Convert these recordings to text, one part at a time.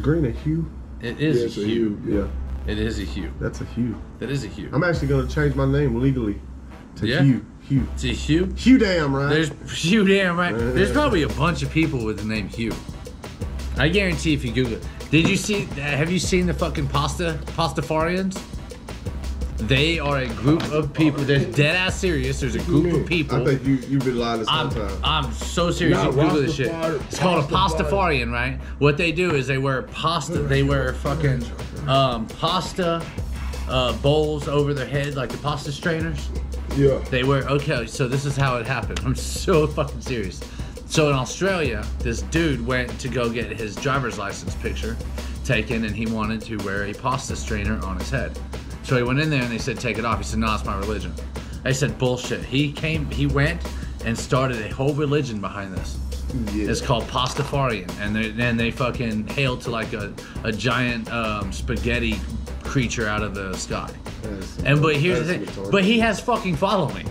green a hue? It is a hue. Yeah. It is a hue. That's a hue. That is a hue. I'm actually going to change my name legally to Hugh. Hugh. It's a Hugh? Hugh damn right. There's Hugh damn right. There's probably a bunch of people with the name Hugh. I guarantee if you Google it. Have you seen the fucking Pastafarians? They are a group of people. They're dead ass serious. There's a group of people. I think you've been lying this whole time. I'm so serious. You Google this shit. It's called a Pastafarian, right? What they do is they wear pasta. They wear fucking pasta bowls over their head, like the pasta strainers. Yeah. They wear. Okay, so this is how it happened. I'm so fucking serious. So in Australia, this dude went to go get his driver's license picture taken, and he wanted to wear a pasta strainer on his head. So he went in there and they said, take it off. He said, no, it's my religion. They said, bullshit. He went and started a whole religion behind this. Yeah. It's called Pastafarian. And then they fucking hailed to like a giant spaghetti creature out of the sky. But here's the thing. But he has fucking following.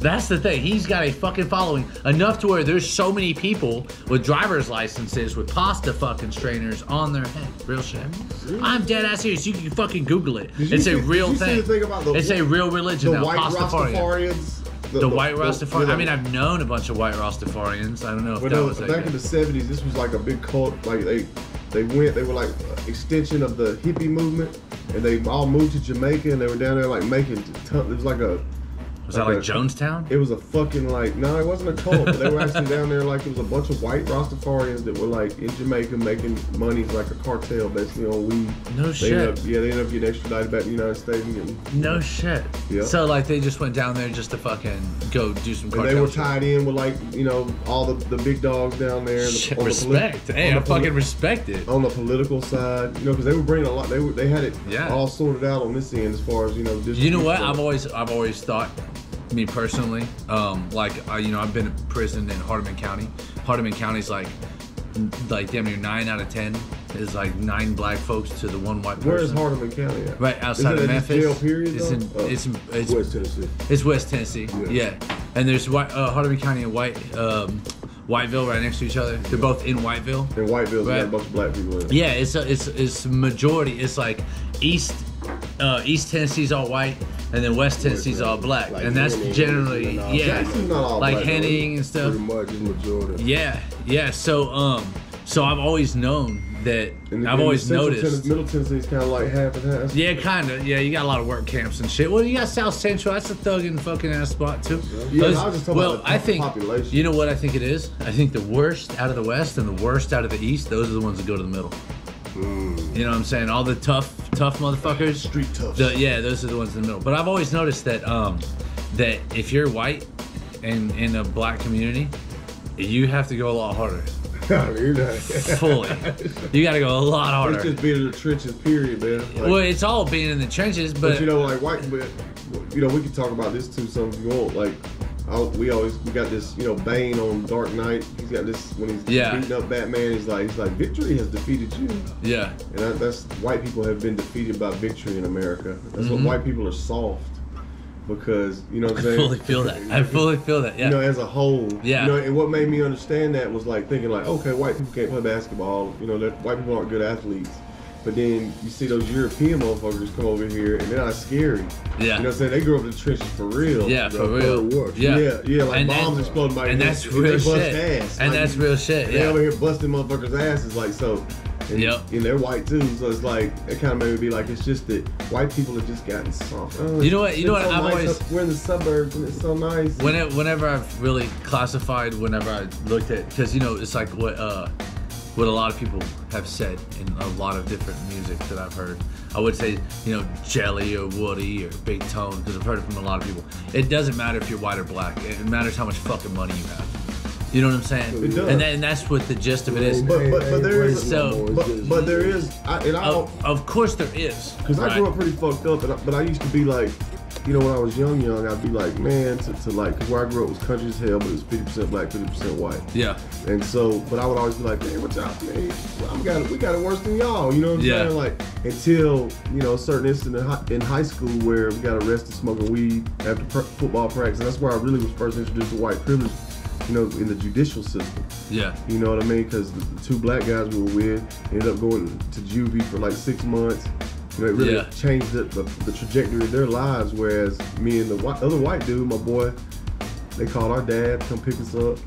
That's the thing. He's got a fucking following enough to where there's so many people with driver's licenses with pasta fucking strainers on their head. Real shit. I'm dead ass serious. You can fucking Google it. It's a real thing. It's a real religion now. Pastafarians. The white Rastafarians. I mean, I've known a bunch of white Rastafarians. I don't know if that was back in the 70s. This was like a big cult. Like they were like extension of the hippie movement, and they all moved to Jamaica, and they were down there like making. It was like a. Was that like Jonestown? It was a fucking like, no, it wasn't a cult, but they were actually down there like it was a bunch of white Rastafarians that were like in Jamaica making money like a cartel basically on weed. No shit. They ended up getting extradited back to the United States. And getting, no shit. Yeah. So like they just went down there just to fucking go do some cartel. And they were tied in with like, all the big dogs down there. Shit, respect. Hey, I fucking respect it. On the political side, because they were bringing a lot, they had it all sorted out on this end as far as, You know what? I've always thought, me personally, I've been in prison in Hardeman County. Hardeman County's like damn near 9 out of 10 is like 9 black folks to the 1 white person. Where is Hardeman County at? Right outside of Memphis. Jail period, it's West Tennessee. It's West Tennessee. Yeah. And there's Hardeman County and Whiteville right next to each other. They're both in Whiteville. And Whiteville's got a bunch of black people in it. Yeah, it's majority. It's like East Tennessee's all white, and then West Tennessee's all black, and that's generally like Henning and stuff. Pretty much is majority. Yeah. So I've always known that. I've always noticed. Middle Tennessee's kind of like half and half. Yeah, kind of. Yeah, you got a lot of work camps and shit. Well, you got South Central. That's a thugging fucking ass spot too. Yeah, I was just talking about the population. You know what I think it is? I think the worst out of the West and the worst out of the East. Those are the ones that go to the middle. You know what I'm saying? All the tough motherfuckers. Street toughs. Those are the ones in the middle. But I've always noticed that that if you're white and in a black community, you have to go a lot harder. Fully. You gotta go a lot harder. It's just being in the trenches, period, man. Well, it's all being in the trenches, but like white, we can talk about this too. Some if you want, like. We got this, Bane on Dark Knight. He's got this when he's beating up Batman. He's like, victory has defeated you. Yeah. And that's white people have been defeated by victory in America. That's what white people are soft because what I'm saying. I fully feel that. Yeah. As a whole. Yeah. And what made me understand that was like thinking like, okay, white people can't play basketball. White people aren't good athletes. But then you see those European motherfuckers come over here and they're not scary. Yeah. You know what I'm saying? They grew up in the trenches for real. Yeah, for real. Yeah. Like bombs exploding by and that's real shit. Ass. And that's real shit. They over here busting motherfuckers' asses like so. And, and they're white too, so it's like it kind of made me be like, it's just that white people have just gotten soft. You know what? I've always we're in the suburbs and it's so nice. Whenever I've really classified, whenever I looked at, because it's like what a lot of people have said in a lot of different music that I've heard. I would say, Jelly or Woody or Big Tone, because I've heard it from a lot of people. It doesn't matter if you're white or black. It matters how much fucking money you have. You know what I'm saying? It does. And that's what the gist of it is. But there is but there is, of course there is. Because I grew up pretty fucked up, but I used to be like, when I was young, I'd be like, man, to like, because where I grew up was country as hell, but it was 50% black, 50% white. Yeah. And so, but I would always be like, man, what's up, man? We got it worse than y'all, you know what I'm saying? Like, until, a certain incident in high school where we got arrested smoking weed after football practice, and that's where I really was first introduced to white privilege. you know, in the judicial system. Yeah. You know what I mean? Because the two black guys we were with ended up going to juvie for like 6 months. You know, it really changed the trajectory of their lives. Whereas me and the other white dude, my boy, they called our dad to come pick us up.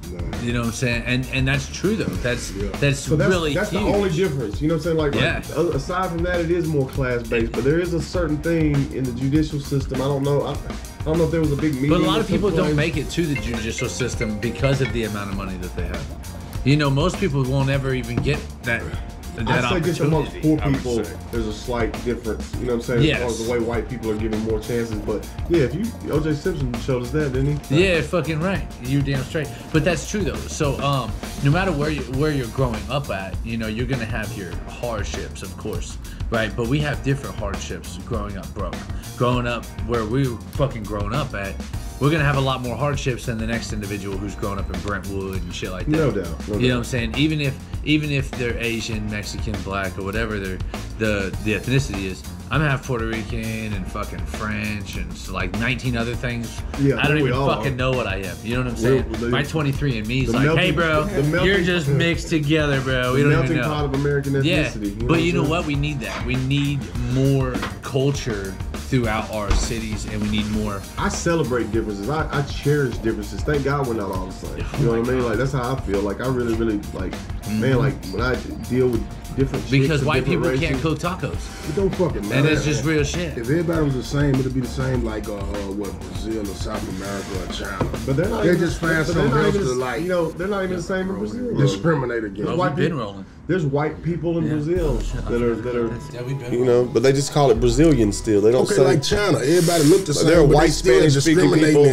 You know what I'm saying? And that's true though. That's really that's huge. the only difference. You know what I'm saying? Like aside from that, it is more class based. But there is a certain thing in the judicial system. I don't know. I don't know if there was a big meeting. But a lot of people don't make it to the judicial system because of the amount of money that they have. You know, most people won't ever even get that I'd say just amongst poor people, there's a slight difference. You know what I'm saying? As far as the way white people are given more chances. But yeah, if O.J. Simpson showed us that, didn't he? Yeah, fucking right. You're damn straight. But that's true though. So no matter where you're growing up at, you know, you're gonna have your hardships, of course, right? But we have different hardships growing up broke. Growing up where we fucking grown up at, we're gonna have a lot more hardships than the next individual who's grown up in Brentwood and shit like that. No doubt. You know what I'm saying? Even if they're Asian, Mexican, black, or whatever the ethnicity is, I'm half Puerto Rican and fucking French and like 19 other things. Yeah, I don't even fucking know what I am. You know what I'm saying? My 23andMe is like, hey bro, you're just mixed together, bro. We don't even know. Melting pot of American ethnicity. Yeah, but you know what? We need that. We need more culture throughout our cities, and we need more. I celebrate differences. I cherish differences. Thank God we're not all the same. You know what I mean? Like that's how I feel. Like I really like, man. Like when I deal with different because white people races, can't cook tacos. It don't fucking matter. And it's just real shit. If everybody was the same, it'd be the same like what Brazil or South America or China. But they're not. They just find something else to like. You know, they're not even the same in Brazil. Discriminate against. Oh, we've been rolling. There's white people in Brazil that are we've been you know, but they just call it Brazilian still. They don't say like China. Everybody look the same. There are but white they still Spanish speaking people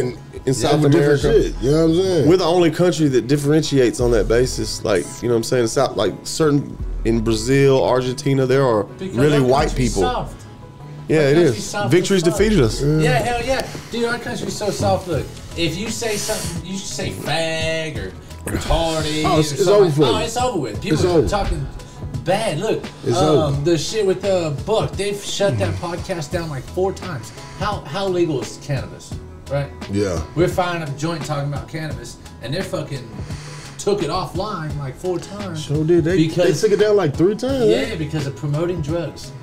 in South America. Shit, you know what I'm saying? We're the only country that differentiates on that basis. Like, you know what I'm saying? South, like certain in Brazil, Argentina, there are really white people. Soft. Yeah, it is. Victory's defeated us. Yeah, hell yeah. Dude, our country's so soft. Look, if you say something, you say fag or retarded. Oh, it's over with. Oh, it's over with. People are talking bad. Look, the shit with Buck, they've shut that podcast down like 4 times. How legal is cannabis, right? Yeah. We're firing up a joint talking about cannabis, and they're fucking took it offline like 4 times. So did they? They took it down like 3 times. Yeah, because of promoting drugs.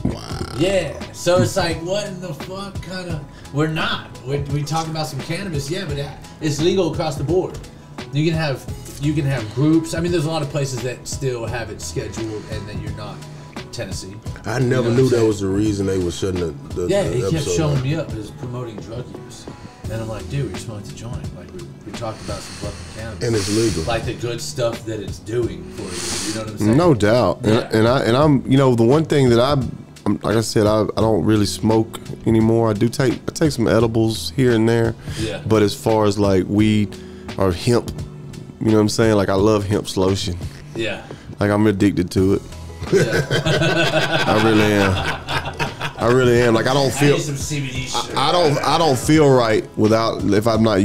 Wow. Yeah, so it's like, what in the fuck kind of? We're not. We talk about some cannabis, yeah, but it's legal across the board. You can have groups. I mean, there's a lot of places that still have it scheduled, and then you're not. Tennessee. I never knew that was the reason they were shutting the yeah, he kept episode showing me up as promoting drug use, and I'm like, dude, we smoked a joint. Like we talked about some fucking cannabis, and it's legal. Like the good stuff that it's doing for you. You know what I'm saying? No doubt. Yeah. And I'm you know, the one thing that like I said, I don't really smoke anymore. I take some edibles here and there. Yeah. But as far as like weed or hemp, you know what I'm saying? Like I love hemp's lotion. Yeah. Like I'm addicted to it. Yeah. I really am. Like I don't feel. I need some CBD shit. I don't feel right without if I'm not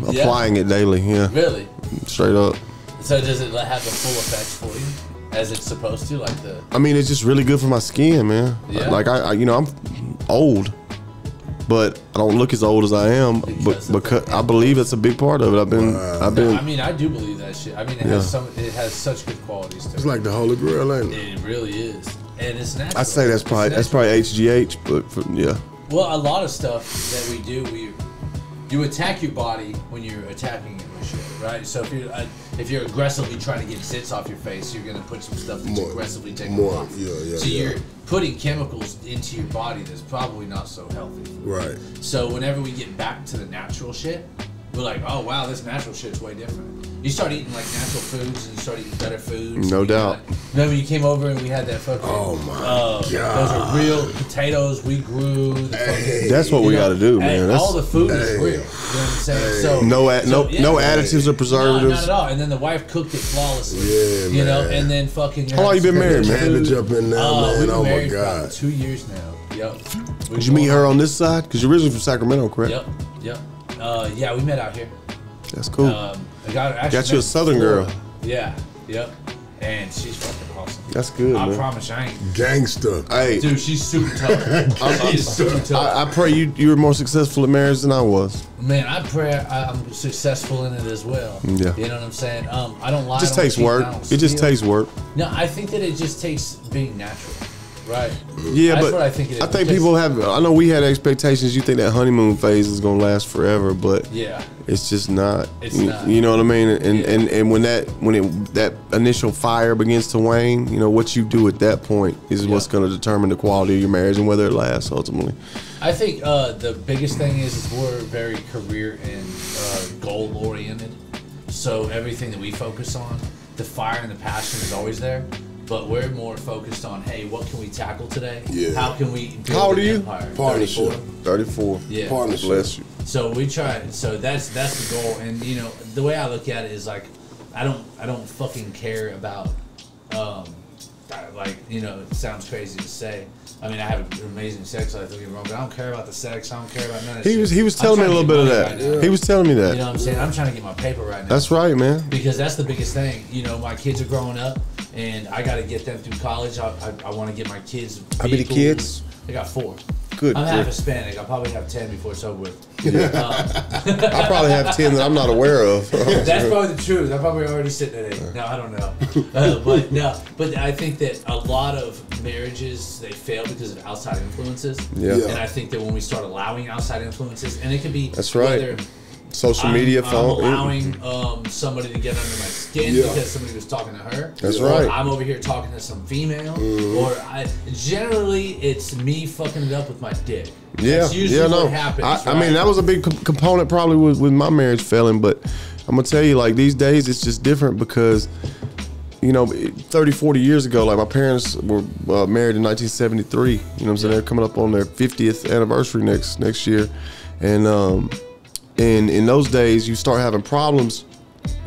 applying it daily. Yeah. Really. Straight up. So does it have the full effects for you as it's supposed to? Like the. I mean, it's just really good for my skin, man. Yeah. Like I'm old, but I don't look as old as I am. Because I believe it's a big part of it. I've been. I mean, I do believe that shit. I mean, it has such good qualities to it. It's like the Holy Grail, ain't it? It really is, and it's natural. I say that's probably HGH, but yeah. Well, a lot of stuff that we do, you attack your body when you're attacking it with shit, right? So if you're aggressively trying to get zits off your face, you're gonna put some stuff that's aggressively taking them off. Yeah. So you're putting chemicals into your body that's probably not so healthy. Right. So whenever we get back to the natural shit, we're like, oh wow, this natural shit's way different. You start eating like natural foods and you start eating better foods. No doubt. Remember you came over and we had that fucking. Oh my God. Those are real potatoes we grew. That's what we got to do, man. All the food is real. You know what I'm saying? So no additives or preservatives. No, not at all. And then the wife cooked it flawlessly. Yeah, you know, and then fucking. How long you been married, man? Had to jump in there, man. We've been Oh my married for God. about 2 years now. Yep. Did you meet her on this side? Because you're originally from Sacramento, correct? Yep. Yeah, we met out here. That's cool. I got you a Southern girl. Yeah. Yep. And she's fucking hard. awesome. That's good, man. I promise I ain't. Gangster. Hey, Dude, she's super tough. She's super tough. I pray you were more successful in marriage than I was. Man, I pray I'm successful in it as well. Yeah. You know what I'm saying? I don't lie. It just I don't takes cheat, work. I don't It just steal. takes work. No, I think that it just takes being natural, right? Yeah, That's but what I think it is. I think Because- people have. I know we had expectations. You think that honeymoon phase is gonna last forever, but Yeah. it's just not. It's not. You know what I mean? And Yeah. and when that initial fire begins to wane, you know what you do at that point is what's going to determine the quality of your marriage and whether it lasts ultimately. I think the biggest thing is we're very career and goal oriented. So everything that we focus on, the fire and the passion is always there. But we're more focused on, hey, what can we tackle today? Yeah. How can we build How old an are you? empire? Partnership. 34. Yeah. Partnership. Bless you. So we try. So that's the goal. And you know, the way I look at it is like, I don't fucking care about, like, you know, it sounds crazy to say. I mean, I have an amazing sex life. Don't get me wrong, but I don't care about the sex. I don't care about none of that. He was telling me a little bit of that. He was telling me that. You know what I'm saying? I'm trying to get my paper right now. That's right, man. Because that's the biggest thing. You know, my kids are growing up, and I got to get them through college. I want to get my kids. How many vehicles. kids? I got 4. Good. I'm half grief. Hispanic. I'll probably have 10 before it's over with. I probably have 10 that I'm not aware of. That's probably the truth. I'm probably already sitting at 8. No, I don't know. But I think that a lot of marriages, they fail because of outside influences. Yeah. And I think that when we start allowing outside influences, and it could be That's right. whether Social media, I'm phone. allowing somebody to get under my skin Yeah. because somebody was talking to her. That's or right. I'm over here talking to some female. Or generally it's me fucking it up with my dick. Yeah, That's usually yeah, no. what happens. I mean, that was a big component probably with my marriage failing, but I'm gonna tell you, like, these days it's just different because, you know, 30, 40 years ago, like, my parents were married in 1973. You know what I'm saying? They're coming up on their 50th anniversary next year, and in those days, you start having problems.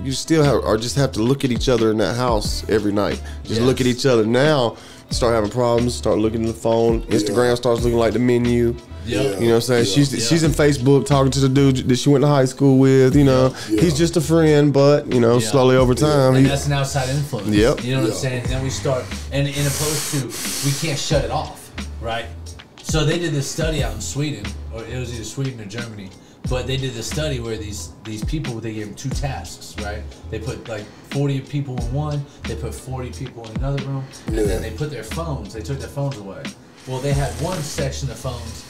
You still have to look at each other in that house every night. Just look at each other. Now, start having problems. Start looking at the phone. Instagram starts looking like the menu. Yep. You know what I'm saying? Yeah. She's in Facebook talking to the dude that she went to high school with. You know, he's just a friend, but you know, slowly over time, And that's an outside influence. Yep. You know what I'm saying? And then we start, and in opposed to, we can't shut it off, right? So they did this study out in Sweden, or it was either Sweden or Germany, but they did this study where these people, they gave them 2 tasks, right? They put like 40 people in one, they put 40 people in another room, and then they put their phones, they took their phones away. Well, they had one section of phones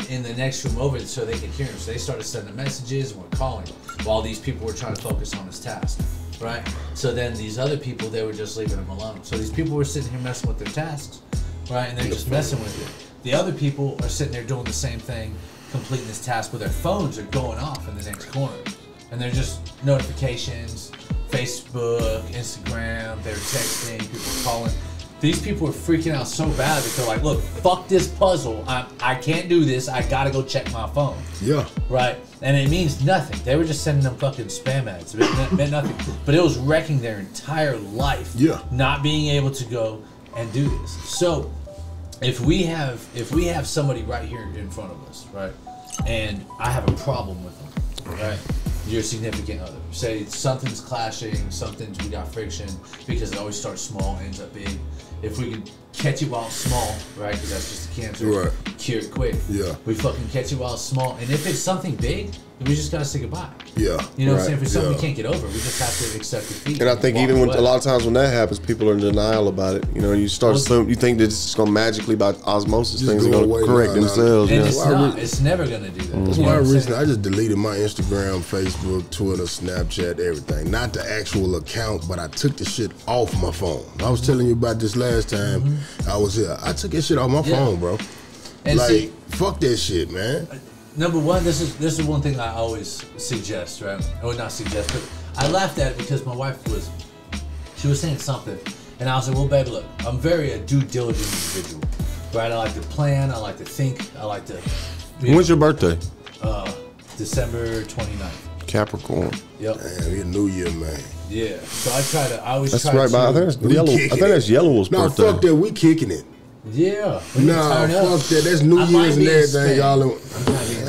in the next room over so they could hear them. So they started sending messages and were calling while these people were trying to focus on this task, right? So then these other people, they were just leaving them alone. So these people were sitting here messing with their tasks, right? And they're just messing with it. The other people are sitting there doing the same thing, completing this task, but their phones are going off in the next corner. And they're just notifications, Facebook, Instagram, they're texting, people are calling. These people are freaking out so bad that they're like, look, fuck this puzzle. I can't do this. I gotta go check my phone. Yeah. Right? And it means nothing. They were just sending them fucking spam ads. It meant nothing. But it was wrecking their entire life. Yeah. Not being able to go and do this. So if we have somebody right here in front of us, right? And I have a problem with them, right? Your significant other. Say something's clashing, we got friction, because it always starts small, ends up big. If we could catch it while it's small, right? Because that's just a cancer. Right. Cure it quick. Yeah. We fucking catch it while it's small. And if it's something big, then we just gotta say goodbye. Yeah. You know what I'm saying? If it's something Yeah. we can't get over, we just have to accept defeat. And I think walk even when away. a lot of times when that happens, people are in denial about it. You know, you start assuming, you think that it's just gonna magically by osmosis Just things are go gonna away. correct No, no. themselves. And Yeah. it's Well, I not. re- It's never gonna do that. That's You know why what I'm recently saying? I just deleted my Instagram, Facebook, Twitter, Snapchat, everything. Not the actual account, but I took the shit off my phone. I was telling you about this last time I was here. I took that shit off my phone, bro. And like, see, fuck that shit, man. number one, this is one thing I always suggest, right? Or not suggest, but I laughed at it because my wife was saying something, and I was like, well, babe, look, I'm very a due diligent individual, right? I like to plan, I like to think, I like to. When's your birthday? December 29th. Capricorn. Yep. Damn, it's New Year, man. Yeah. So I always That's try right, to. but I think that's We Yellow. I kicking think that's it. Yellow's No, birthday. fuck that. We kicking it. Yeah. Nah, fuck that. That's New Year's and everything, y'all.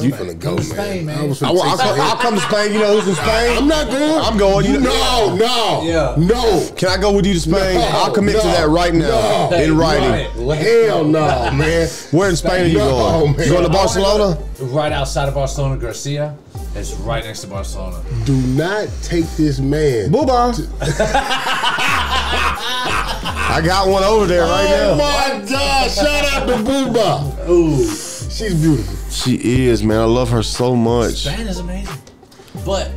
You finna go, man. Spain, man. I'll come to Spain. You know who's in Spain? I'm not going. I'm going. No. Yeah. No. Can I go with you to Spain? I'll commit to that right now in writing. Hell no, man. Where in Spain are you going? Man. You going to Barcelona? Right outside of Barcelona, Garcia. It's right next to Barcelona. Do not take this man. Bubba. I got one over there right now. Oh my God! Shout out to Bubba. Ooh, she's beautiful. She is, man. I love her so much. Spain is amazing. But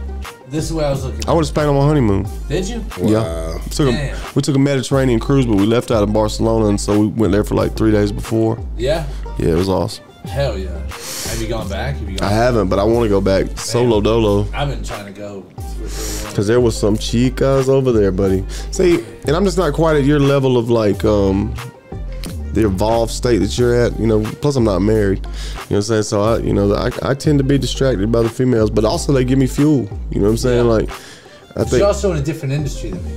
this is where I was looking. I went to Spain on my honeymoon. Did you? Yeah. We took a Mediterranean cruise, but we left out of Barcelona, and so we went there for like 3 days before. Yeah. Yeah, it was awesome. Hell yeah. Have you gone back? I haven't, but I want to go back solo dolo. I've been trying to go for so long. Because there was some chicas over there, buddy. See, and I'm just not quite at your level of like the evolved state that you're at. You know, plus I'm not married. You know what I'm saying? So I tend to be distracted by the females, but also they give me fuel. You know what I'm saying? Yeah. Like, I think you're also in a different industry than me.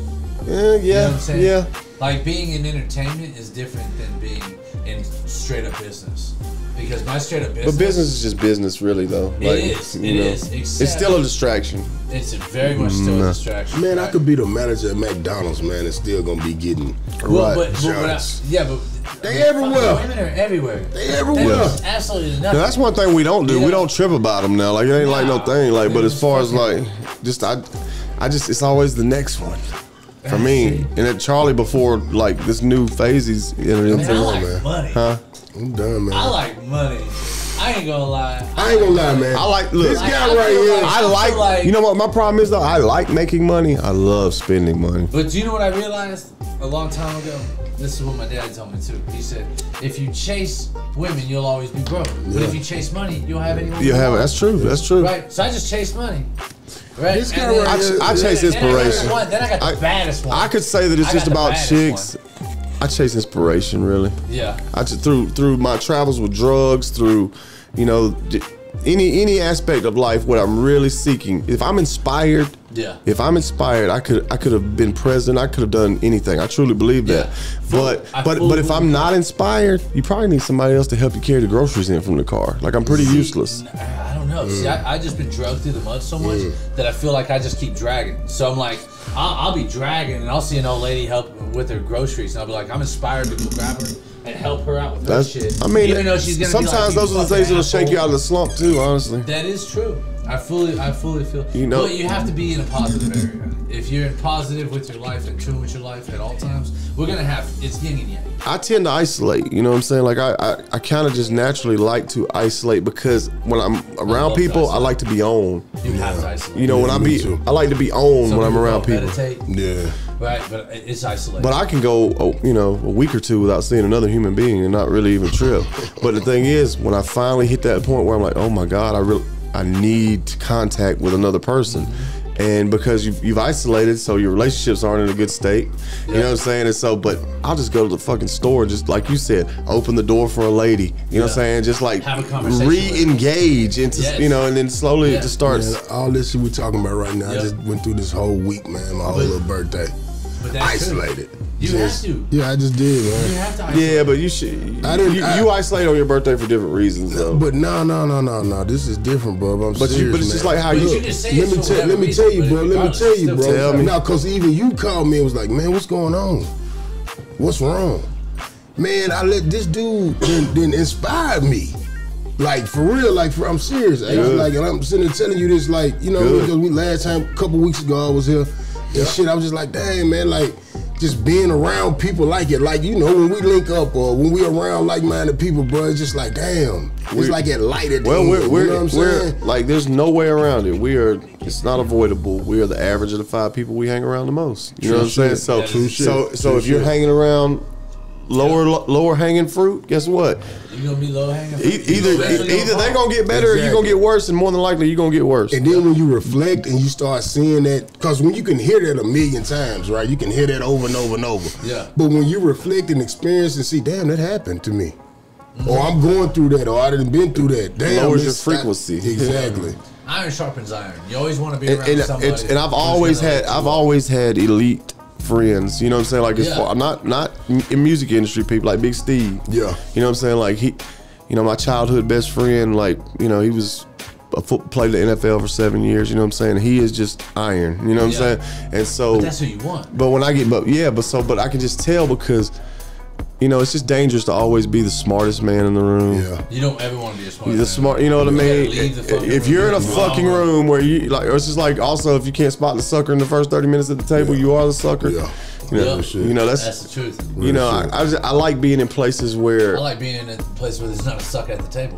Yeah, You know what I'm saying? yeah. Like being in entertainment is different than being in straight up business. Because my straight up business. But business is just business, really, though. It is. It's still a distraction. It's very much still a distraction. Man, I could be the manager at McDonald's, man, and still gonna be getting but they everywhere. Women are everywhere. They everywhere. Absolutely nothing. Now, that's one thing we don't do. Yeah. We don't trip about them now. Like, it ain't like no thing. Like, but as far as like, it's always the next one. For me, and then Charlie before like this new phase he's entered into. I like money. Huh? I'm done, man. I like money. I ain't gonna lie. I ain't gonna lie, man. I like look. This guy right here. I like. You know what my problem is though? I like making money. I love spending money. But do you know what I realized a long time ago? This is what my dad told me too. He said, if you chase women, you'll always be broke. But if you chase money, you'll have anyone you want. That's true. That's true. Right? So I just chase money. Right? This guy right here. I chase inspiration. Then I got the baddest one. I could say that it's just about chicks. I chase inspiration, really. Yeah. I just through my travels with drugs, through, you know, any aspect of life, what I'm really seeking. If I'm inspired, I could have been president. I could have done anything. I truly believe that. Yeah. But if I'm not inspired, you probably need somebody else to help you carry the groceries in from the car. Like I'm pretty useless. I don't know. See, I just been drugged through the mud so much that I feel like I just keep dragging. So I'm like, I'll be dragging and I'll see an old lady help with her groceries and I'll be like, I'm inspired to go grab her and help her out with her shit. I mean, even though she's gonna sometimes be like, those are the things that'll shake you out of the slump too, honestly. That is true. I fully feel. You know, but you have to be in a positive area. If you're positive with your life and true with your life at all times, we're gonna have it's yin and yang. I tend to isolate. You know what I'm saying? Like I kind of just naturally like to isolate because when I'm around people, I like to be on. You have to isolate. You know, when I like to be on when I'm around people. Meditate. Yeah. Right, but it's isolated. But I can go, you know, a week or two without seeing another human being and not really even trip. But the thing is, when I finally hit that point where I'm like, oh my God, I need contact with another person. And because you've isolated, so your relationships aren't in a good state. You know what I'm saying? And so, but I'll just go to the fucking store, just like you said, open the door for a lady. You know what I'm saying? Just like have a conversation, re-engage into, you know, and then slowly it just starts. Man, all this shit we talking about right now, I just went through this whole week, man, my whole little birthday. Isolated. You have to. Yeah, I just did, man. You have to isolate. Yeah, but you should. You isolate on your birthday for different reasons, though. But no. This is different, bro. I'm serious, but it's just like how you. Let me tell you, bro. Now, cause even you called me and was like, man, what's going on? What's wrong? Man, I let this dude then inspire me. Like for real, I'm serious. Like, and I'm sitting there telling you this, like, you know, because last time, a couple weeks ago, I was here. And shit, I was just like, dang, man, like, just being around people like it. Like, you know, when we link up or when we around like-minded people, bro, it's just like, damn. It's like it lighted. Well, you know what I'm saying? Like, there's no way around it. It's not avoidable. We are the average of the 5 people we hang around the most. You know what I'm saying? So if you're hanging around lower hanging fruit, guess what? You're gonna be low hanging fruit. Either they're gonna get better or you're gonna get worse, and more than likely you're gonna get worse. And then when you reflect and you start seeing that, because when you can hear that a million times, right? You can hear that over and over and over. Yeah. But when you reflect and experience and see, damn, that happened to me. Or I'm going through that, or I done been through that. Damn, lowers your frequency. Exactly. Iron sharpens iron. You always want to be around somebody. And I've always had elite friends. You know what I'm saying? Like as far, not in music industry people like Big Steve. Yeah. You know what I'm saying? Like he, you know, my childhood best friend. Like, you know, he was played the NFL for 7 years. You know what I'm saying? He is just iron. You know what I'm saying? And so but that's who you want. But when I get, but I can just tell because, you know, it's just dangerous to always be the smartest man in the room. Yeah. You don't ever want to be a smart. You know what I mean? If you're in a fucking room where you like, or it's just like also if you can't spot the sucker in the first 30 minutes at the table, you are the sucker. Yeah. You know, that's the truth. You know, I like being in places where I like being in a place where there's not a sucker at the table.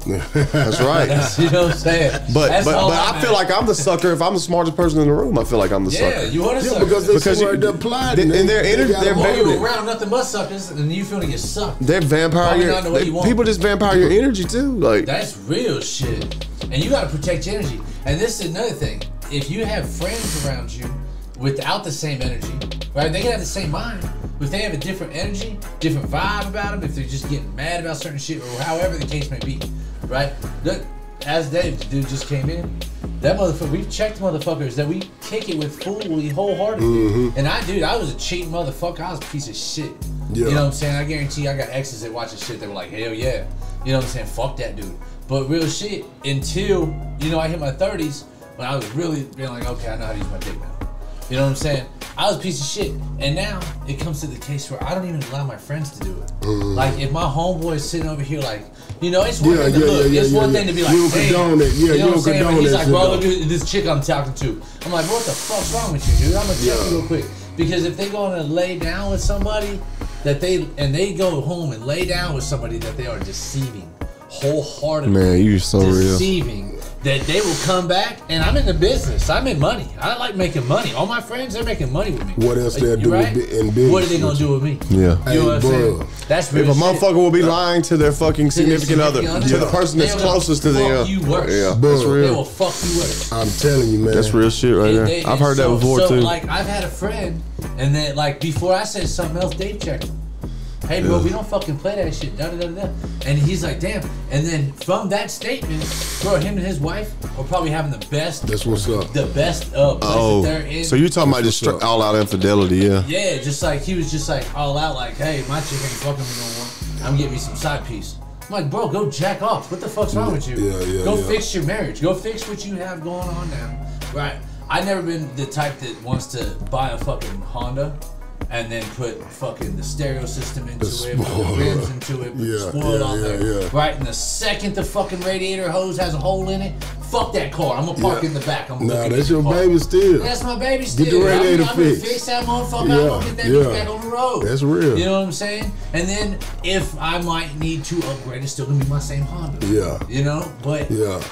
That's right. You know what I'm saying? But I feel like I'm the sucker. If I'm the smartest person in the room, I feel like I'm the sucker. Yeah, you are the sucker. Because they're applied. And their energy, you're around nothing but suckers, and you feel like you suck. They're vampire. People just vampire your energy too. Like that's real shit. And you got to protect your energy. And this is another thing. If you have friends around you without the same energy, right? They can have the same mind. If they have a different energy, different vibe about them, if they're just getting mad about certain shit or however the case may be, right? Look, as Dave, the dude just came in, that motherfucker, we checked motherfuckers that we kick it with fully, wholeheartedly. And I was a cheating motherfucker. I was a piece of shit. Yeah. You know what I'm saying? I guarantee you, I got exes that watch this shit that were like, hell yeah. You know what I'm saying? Fuck that dude. But real shit, until, you know, I hit my 30s, when I was really being like, okay, I know how to use my dick now. You know what I'm saying? I was a piece of shit. And now it comes to the case where I don't even allow my friends to do it. Like if my homeboy is sitting over here like, you know, it's one thing to look. It's one thing to be like, hey, you know what I'm saying? But he's like, bro, look at this chick I'm talking to. I'm like, what the fuck's wrong with you, dude? I'm gonna tell you real quick. Because if they go and lay down with somebody that they go home and lay down with somebody that they are deceiving wholeheartedly. Man, you're so deceiving. That they will come back, and I'm in the business. I make money. I like making money. All my friends, they're making money with me. What else they'll do in business? What are they gonna do with me? Yeah. You know what I'm saying? That's real If a motherfucker will be lying to their fucking significant other, to the person that's closest to them. You worse. Yeah, that's real. They will fuck you worse. I'm telling you, man. That's real shit right there. I've heard that before too. So like, I've had a friend, and then like before I said something else, Dave checked him. Hey bro, we don't fucking play that shit, da da da da. And he's like, damn. And then from that statement, bro, him and his wife are probably having the best. That's what's up. The best place that they're in. So you're talking about just all out infidelity, yeah? Yeah, just like he was just like all out, like, hey, my chick ain't fucking me no more. I'm getting me some side piece. I'm like, bro, go jack off. What the fuck's wrong with you? Go fix your marriage. Go fix what you have going on now. Right. I've never been the type that wants to buy a fucking Honda and then put fucking the stereo system into it, put the rims into it, spoil it on there. Right? And the second the fucking radiator hose has a hole in it, fuck that car. I'm gonna park in the back. Nah, that's your baby still. That's my baby still. Get the radiator I'm gonna fix that motherfucker. I'm gonna get that bitch back on the road. That's real. You know what I'm saying? And then if I might need to upgrade, it's still gonna be my same Honda. Yeah. You know? But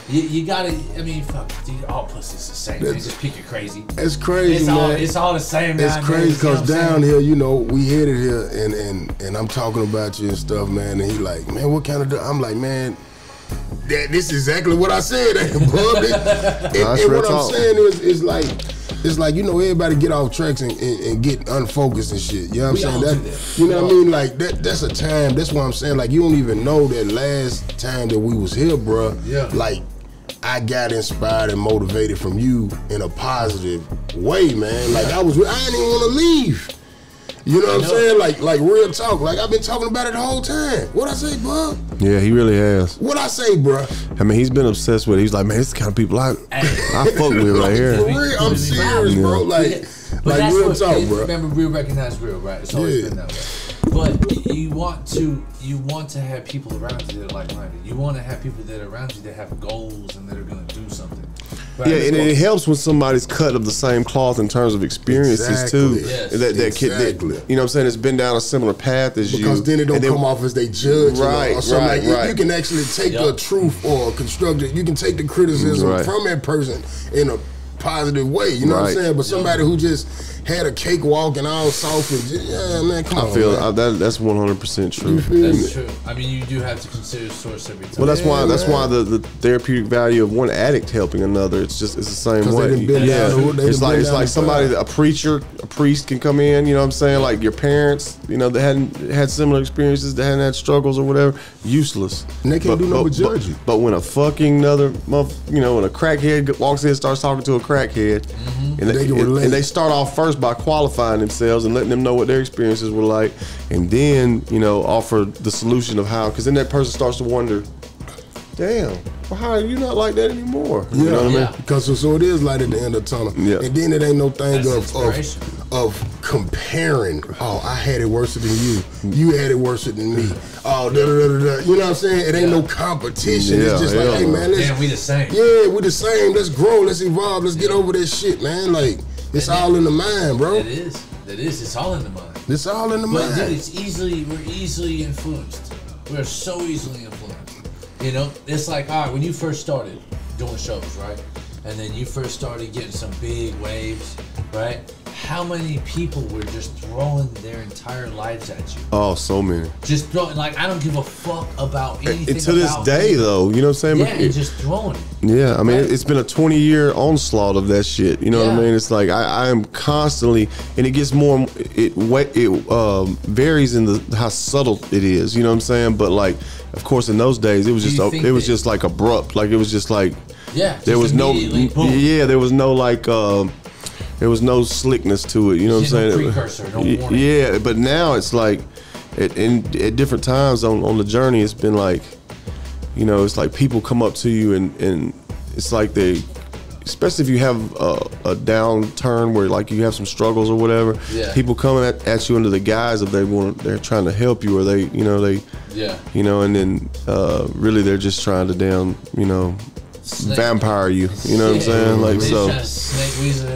you gotta, I mean, fuck, dude, all pussies the same. They just pick you crazy. It's crazy, man. It's all the same. It's crazy because down here, you know, we headed here and I'm talking about you and stuff, man. And he like, man, what kind of? I'm like, man, this is exactly what I said. And what I'm saying is like, it's like, you know, everybody get off tracks and get unfocused and shit. You know what I'm saying? You know what I mean? Like that's a time. That's what I'm saying. Like you don't even know that last time that we was here, bro. Yeah. Like I got inspired and motivated from you in a positive way, man. Like I didn't even want to leave. You know what I'm saying? Like real talk. Like I've been talking about it the whole time. What I say, bro? Yeah, he really has. What I say, bro? I mean, he's been obsessed with it. He's like, man, this is the kind of people I fuck with right here. For real, I'm serious, bro. Like real talk, bro. Remember, real recognize real, right? It's always been that way. But you want to have people around you that are like-minded. You want to have people that are around you that have goals and that are going to do something. Right? Yeah, and it helps when somebody's cut of the same cloth in terms of experiences too. Yes. That you know what I'm saying, it's been down a similar path as you. Because then it don't come off as they judge. Right, or something. You can actually take a truth or construct it. You can take the criticism from that person in a positive way. You know what I'm saying? But somebody who just had a cakewalk and all soft and man, come on. I feel that's 100% true. That's true. I mean, you do have to consider source every time. Well, that's why the therapeutic value of one addict helping another. It's the same way. It's like somebody, a priest can come in. You know what I'm saying? Like your parents, you know, they hadn't had similar experiences, they hadn't had struggles or whatever. Useless. And they can't do no but judge you. But when a fucking when a crackhead walks in and starts talking to a crackhead, crackhead, and they start off first by qualifying themselves and letting them know what their experiences were like, and then offer the solution of how. Because then that person starts to wonder, damn, well, how are you not like that anymore? You know what I mean? Because so it is light at the end of the tunnel. Yeah. And then it ain't no thing of comparing. Oh, I had it worse than you. You had it worse than me. Oh, da da da da. You know what I'm saying? It ain't no competition. It's just like, hey man, we the same. Yeah, we the same. Let's grow. Let's evolve. Let's get over this shit, man. Like it's all in the mind, bro. It is. It's all in the mind. It's all in the mind. But dude, we're easily influenced. We're so easily influenced. It's like, all right, when you first started doing shows, right? And then you first started getting some big waves, right? How many people were just throwing their entire lives at you? Oh, so many. Just throwing, like, I don't give a fuck about anything. And to this day, though, you know what I'm saying? Yeah, and just throwing it. Yeah, I mean, it's been a 20-year onslaught of that shit. You know what I mean? It's like I am constantly, and it gets more. It varies in how subtle it is. You know what I'm saying? But like, of course, in those days, it was just like abrupt. Like it was just like there was no there was no like. There was no slickness to it, you know what I'm saying? No precursor, no warning. Yeah, but now it's like, at different times on the journey, it's been like, it's like people come up to you and it's like they, especially if you have a downturn where like you have some struggles or whatever, people coming at you under the guise of they're trying to help you or and then really they're just trying to vampire you, you know what I'm saying? Like so,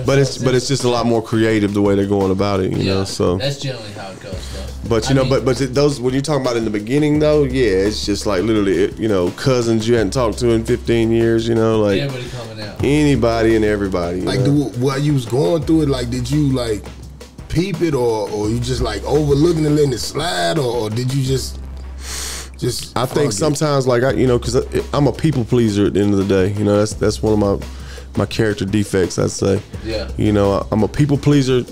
but it's just a lot more creative the way they're going about it, you know. So that's generally how it goes, though. But but those when you're talking about in the beginning though, it's just like literally, cousins you hadn't talked to in 15 years, like everybody coming out, anybody and everybody. Like while you was going through it, like did you like peep it or you just like overlooking and letting it slide, or did you just I think sometimes like because I'm a people pleaser at the end of the day. That's one of my character defects, I'd say. Yeah. I'm a people pleaser.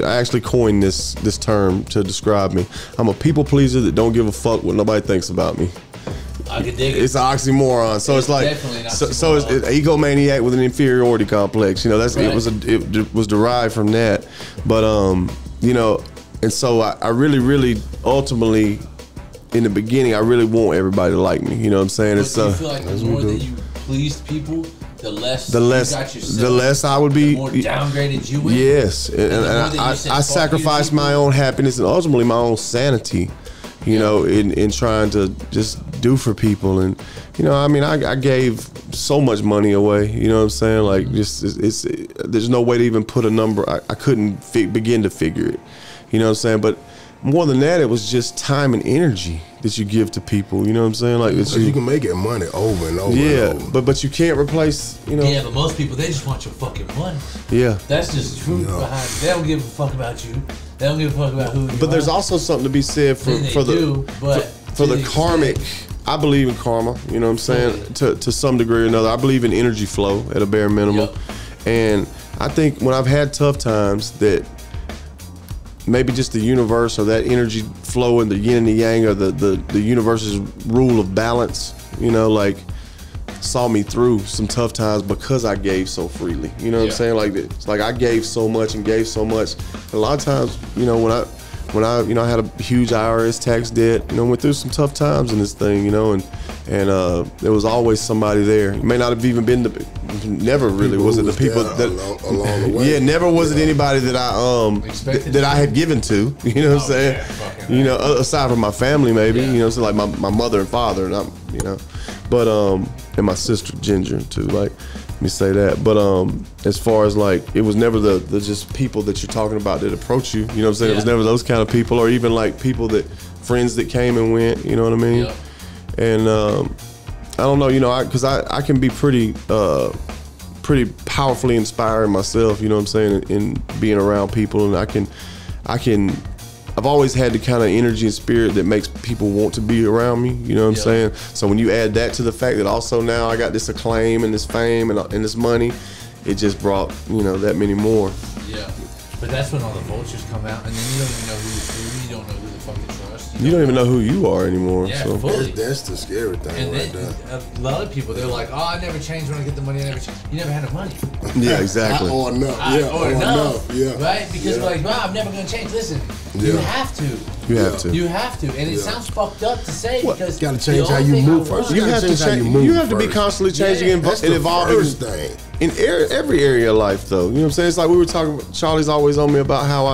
I actually coined this term to describe me. I'm a people pleaser that don't give a fuck what nobody thinks about me. I can dig it. It's an oxymoron. So it's like so it's an egomaniac with an inferiority complex. It was derived from that. But and so I really ultimately. In the beginning, I really want everybody to like me. You know what I'm saying? But do you feel like the more that you pleased people, the less you got yourself, the less I would be, the more downgraded you went. Yes, and I sacrificed my own happiness and ultimately my own sanity. In trying to just do for people, and I gave so much money away. You know what I'm saying? Like there's no way to even put a number. I couldn't begin to figure it. You know what I'm saying? But more than that, it was just time and energy that you give to people. You know what I'm saying? Like you can make it money over and over. Yeah, and over. But you can't replace. Yeah, but most people, they just want your fucking money. Yeah, that's just truth behind it. They don't give a fuck about you. They don't give a fuck about who you are. But there's also something to be said for the karmic. I believe in karma. You know what I'm saying? To some degree or another, I believe in energy flow at a bare minimum. And I think when I've had tough times that. Maybe just the universe or that energy flow and the yin and the yang or the universe's rule of balance, saw me through some tough times because I gave so freely. You know what I'm saying? Like it's like I gave so much and gave so much. And a lot of times, when I had a huge IRS tax debt, went through some tough times in this thing, and there was always somebody there. It may not have even been never really was it the people that along the way. Yeah, never was it anybody that I had given to. You know what I'm saying? Aside from my family, maybe. So like my mother and father, and but and my sister Ginger too. Like, let me say that. But as far as like, it was never the just people that you're talking about that approach you. You know what I'm saying? It was never those kind of people, or even like friends that came and went. You know what I mean? Yeah. And I don't know, because I can be pretty powerfully inspiring myself, you know what I'm saying, in being around people, and I've always had the kind of energy and spirit that makes people want to be around me, you know what I'm saying? So when you add that to the fact that also now I got this acclaim and this fame and this money, it just brought, that many more. Yeah. But that's when all the vultures come out, and then you don't even know who's who. You don't know who the fuck to trust. You don't even know who you are anymore. Yeah, so. fully. That's the scary thing and right then, there. a lot of people, they're like, oh, I never change when I get the money. I never change. You never had no money. Yeah, exactly. Or enough. Yeah, or enough. Yeah. Right? Because we're like, wow, I'm never going to change. Listen, you have to. You have to. You have to. And it sounds fucked up to say because you got to change how you move first. You have to change. You have to be constantly changing and evolving. Thing. In every area of life, though, you know what I'm saying? It's like we were talking about, Charlie's always on me about how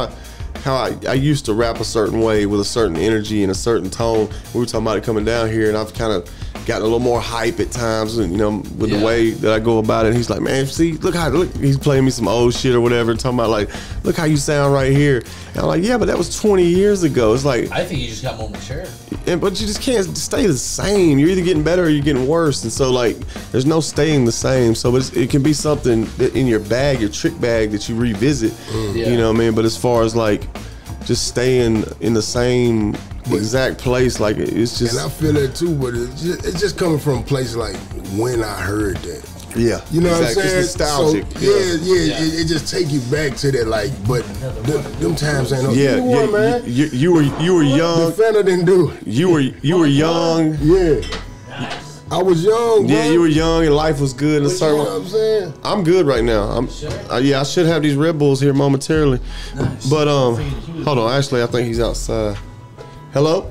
I used to rap a certain way with a certain energy and a certain tone. We were talking about it coming down here, and I've kind of gotten a little more hype at times, and with the way that I go about it. He's like, man, see, look, he's playing me some old shit or whatever, and talking about like, look how you sound right here. And I'm like, yeah, but that was 20 years ago. It's like, I think you just got more mature. But you just can't stay the same. You're either getting better or you're getting worse. And so like, there's no staying the same. So it can be something that in your bag, your trick bag, that you revisit. You know what I mean? But as far as like just staying in the same exact place, like it's just. And I feel that too, but it's just coming from a place like when I heard that. Yeah, you know exactly. what I'm saying? It's nostalgic. So, yeah. It just take you back to that, like. But them times ain't no. Yeah, man. You were young. The fella didn't do it. You were young. Yeah. I was young. Yeah, you were young and life was good. And you know what I'm saying? I'm good right now. Yeah, I should have these Red Bulls here momentarily. Nice. But hold on. Actually, I think he's outside. Hello?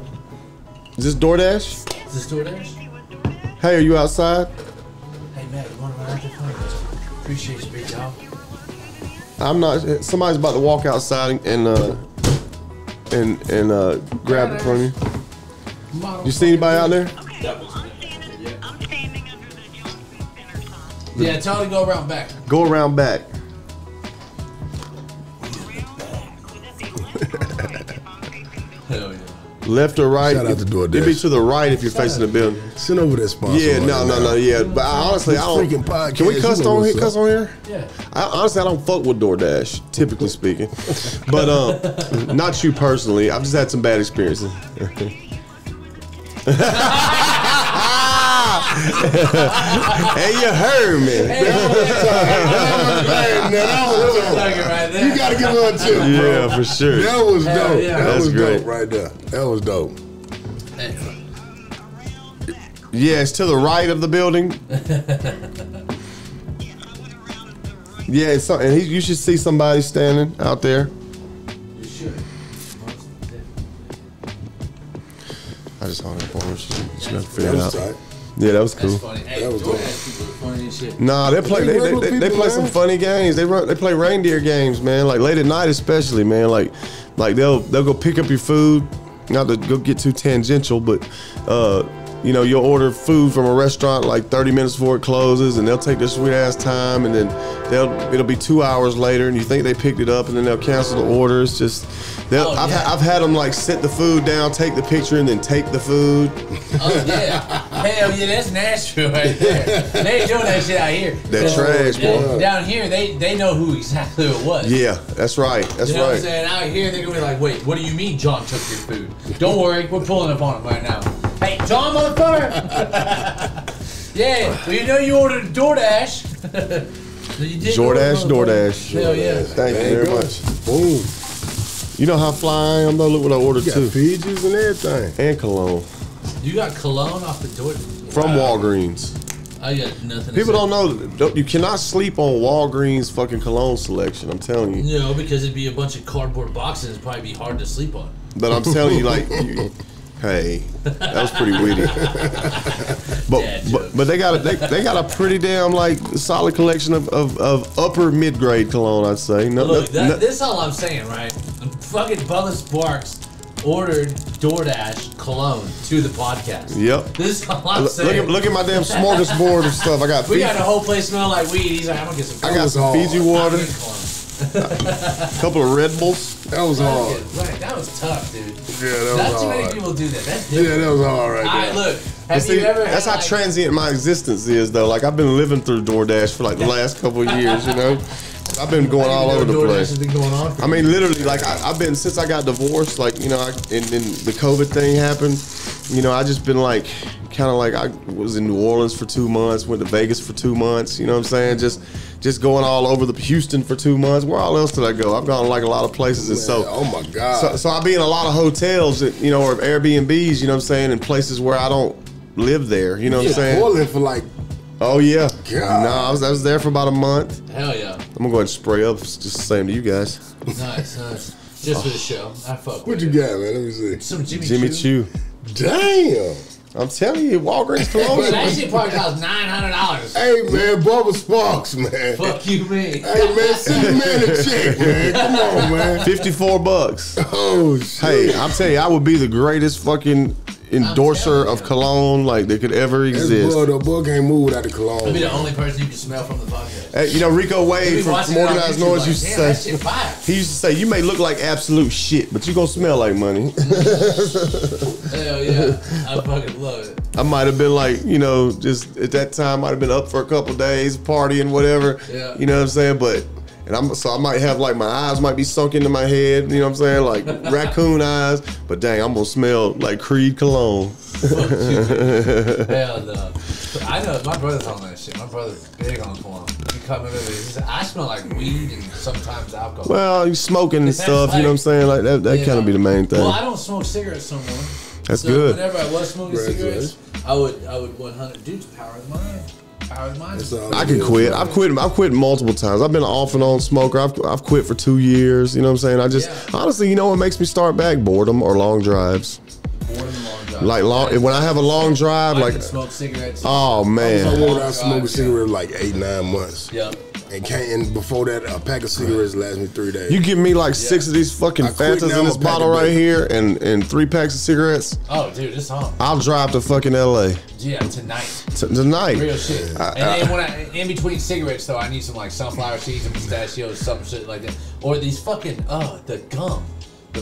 Is this DoorDash? Is this DoorDash? Hey, are you outside? Hey, Matt, you want to run out there? Appreciate you, big dog. I'm not. Somebody's about to walk outside and grab it from you. You see anybody out there? Yeah, tell her to go around back. Go around back. Hell yeah. Left or right? Shout out to DoorDash. It'd be to the right if you're facing the building. Send over that sponsor. Yeah, no, yeah. But honestly, I don't. Can we cuss on here? Cuss on here? Yeah. Honestly, I don't fuck with DoorDash, typically speaking. But not you personally. I've just had some bad experiences. Hey, you heard me. You gotta give her a tip, bro. Yeah, for sure. That was dope. Yeah. That was great. dope right there. That was dope. Yeah, it's to the right of the building. Yeah, and you should see somebody standing out there. You should. I just hung up on her. She got to figure it out. Tight. Yeah, that was cool. That's funny. Hey, that was dope. People are funny as shit. Nah, they play some funny games. They play reindeer games, man. Like late at night, especially, man. Like they'll go pick up your food. Not to go get too tangential, but you'll order food from a restaurant like 30 minutes before it closes, and they'll take their sweet ass time, and then it'll be 2 hours later, and you think they picked it up, and then they'll cancel the order. It's just I've had them like set the food down, take the picture, and then take the food. Oh yeah, hell yeah, that's Nashville right there. They ain't doing that shit out here. That trash, boy. Down here, they know who exactly it was. Yeah, that's right. That's you know right. What I'm saying? Out here, they're gonna be like, wait, what do you mean John took your food? Don't worry, we're pulling up on him right now. Hey, John, motherfucker! Yeah, well, you know you ordered DoorDash. DoorDash. Hell yeah. Thank you very much. Boom. You know how fly I am, though? Look what I ordered, too. Fijis and everything. And cologne. You got cologne off the door? From Walgreens. I got nothing People don't know, you cannot sleep on Walgreens fucking cologne selection, I'm telling you. No, because it'd be a bunch of cardboard boxes. It'd probably be hard to sleep on. But I'm telling you, like, hey, that was pretty witty. But they got a pretty damn like solid collection of upper mid grade cologne, I'd say. Look, this is all I'm saying, right? Fucking Bubba Sparxxx ordered DoorDash cologne to the podcast. Yep. This is all I'm saying. Look at my damn smorgasbord of stuff. I got. We got a whole place smelling like weed. He's like, I'm gonna get some. I got some Fiji water. A couple of Red Bulls. That was hard. Right, that was tough, dude. Yeah, that was hard. Not too many people do that. That's different. Yeah, that was hard right there. All right, look. Have you ever that's how transient my existence is, though. Like, I've been living through DoorDash for like the last couple of years, you know? I've been going all over the place. Has been going on I mean, literally, like, I've been, since I got divorced, like, you know, and then the COVID thing happened, you know, I just been like, kind of like I was in New Orleans for 2 months, went to Vegas for 2 months. You know what I'm saying? Just going all over the Houston for 2 months. Where all else did I go? I've gone like a lot of places, and so oh my God. So I be in a lot of hotels, that, you know, or Airbnbs. You know what I'm saying? In places where I don't live there. You know what I'm saying? Portland for like. Oh yeah. God. No, I was there for about a month. Hell yeah. I'm gonna go ahead and spray up. Just the same to you guys. Nice. Just for the show. I fuck What with you it. got, man? Let me see. Some Jimmy Choo. Damn. I'm telling you, Walgreens closed. That shit probably cost $900. Hey, man, Bubba Sparxxx, man. Fuck you, me. Hey, man, send the man a check, man. Come on, man. $54. Oh, shit. Hey, I'm telling you, I would be the greatest fucking endorser of cologne like that could ever exist. The boy can't move without the cologne. I'll be the only person you can smell from the podcast. Hey, you know, Rico Wade from Organized Noise used to say, that shit fire. he used to say, you may look like absolute shit, but you gonna smell like money. Hell yeah. I fucking love it. I might have been like, you know, just at that time, might have been up for a couple days, partying, whatever. Yeah. You know what I'm saying? But, so I might have like my eyes might be sunk into my head, you know what I'm saying? Like raccoon eyes. But dang, I'm gonna smell like Creed cologne. Hell no. I know my brother's on that shit. My brother's big on cologne. He come in there, he said, I smell like weed and sometimes alcohol. Well, you smoking and stuff, you know what I'm saying? Like that kind of be the main thing. Well, I don't smoke cigarettes no more. That's so good. Whenever I was smoking cigarettes, I would 100. Dude's power of the mind. Power of the mind. I can quit. I've quit multiple times. I've been an off and on smoker. I've quit for 2 years. You know what I'm saying? Honestly, you know what makes me start back? Boredom or long drives. Boredom and long drives. Like when I have a long drive, I like can smoke cigarettes. Oh man. I went without smoking cigarettes like 8-9 months. Yep. And before that, a pack of cigarettes lasts me 3 days. You give me like 6 of these fucking Fantas in this bottle right here and 3 packs of cigarettes. Oh, dude, it's on. I'll drive to fucking LA. Yeah, tonight. Tonight. Real shit. And then when in between cigarettes, though, I need some like sunflower seeds and pistachios, some shit like that. Or these fucking, the gum.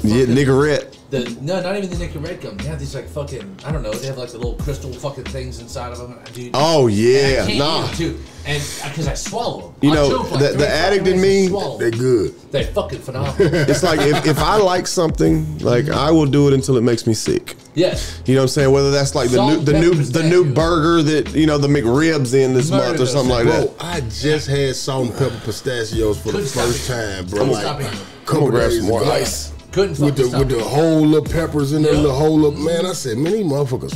Yeah, Nicorette. No, not even the Nicorette gum. They have these like fucking, I don't know, they have like the little crystal fucking things inside of them. Dude, oh yeah, nah. Too. And because I swallow them. You know, the addict in me, they're good. They're fucking phenomenal. It's like if I like something, like I will do it until it makes me sick. Yes. You know what I'm saying? Whether that's like the new burger that, you know, the McRibs in this month or something like that. Bro, I just had salt and pepper pistachios for the first time, bro. Come on, grab some more ice. Couldn't with the whole little peppers in there, the whole little, man. I said, man, these motherfuckers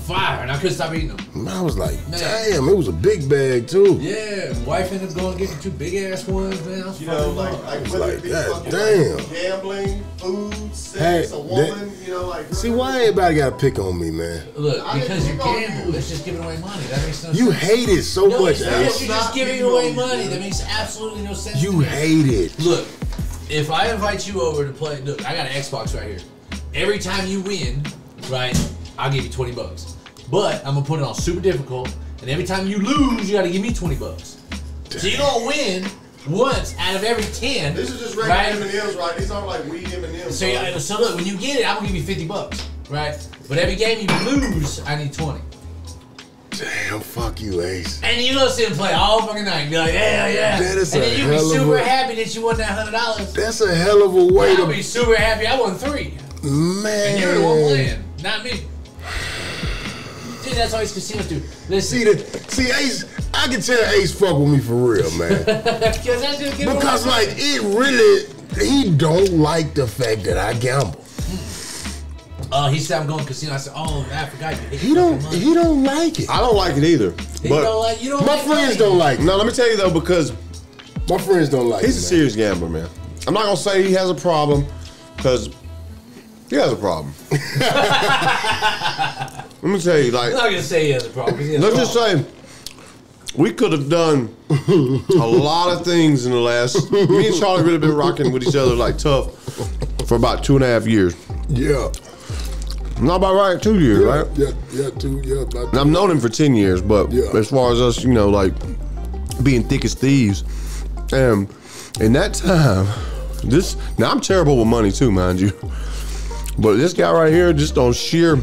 fire, and I couldn't stop eating them. Man, I was like, damn, it was a big bag too. Yeah, wife ended up going and getting 2 big ass ones, man. I was like that, damn. Gambling, food, sex, a woman, you know, like. See, why everybody got to pick on me, man? Look, because you gamble, it's just giving away money. That makes no sense. You hate it so much, Ace. You're just giving away money. That makes absolutely no sense. You hate it. Look. If I invite you over to play, look, I got an Xbox right here. Every time you win, right, I'll give you $20. But I'm gonna put it on super difficult, and every time you lose, you gotta give me $20. Damn. So you don't win once out of every 10. This is just regular M&Ms, right? These aren't like weed M&Ms. So look, when you get it, I'm gonna give you $50, right? But every game you lose, I need 20. Damn, fuck you, Ace. And you go sit and play all fucking night and be like, yeah. That is and then you be super happy that you won that $100. That's a hell of a way to be super happy. I won 3. Man. And you're the one playing, not me. Dude, that's always casinos do. Listen. See, Ace, I can tell Ace fuck with me for real, man. Because like, it really, he don't like the fact that I gamble. He said I'm going casino. I said, oh, I forgot you. He don't like it. I don't like it either. My friends don't like it. No, let me tell you though, because my friends don't like it. He's a serious gambler, man. I'm not gonna say he has a problem, because he has a problem. Let me tell you, like, I'm not gonna say he has a problem. Let's just say we could have done a lot of things in the last. Me and Charlie really been rocking with each other like tough for about 2.5 years. Yeah. Not about right, 2 years, right? Yeah, 2 years. About 2 and I've known him for 10 years, but as far as us, you know, like being thick as thieves, and in that time, now I'm terrible with money too, mind you, but this guy right here just on sheer,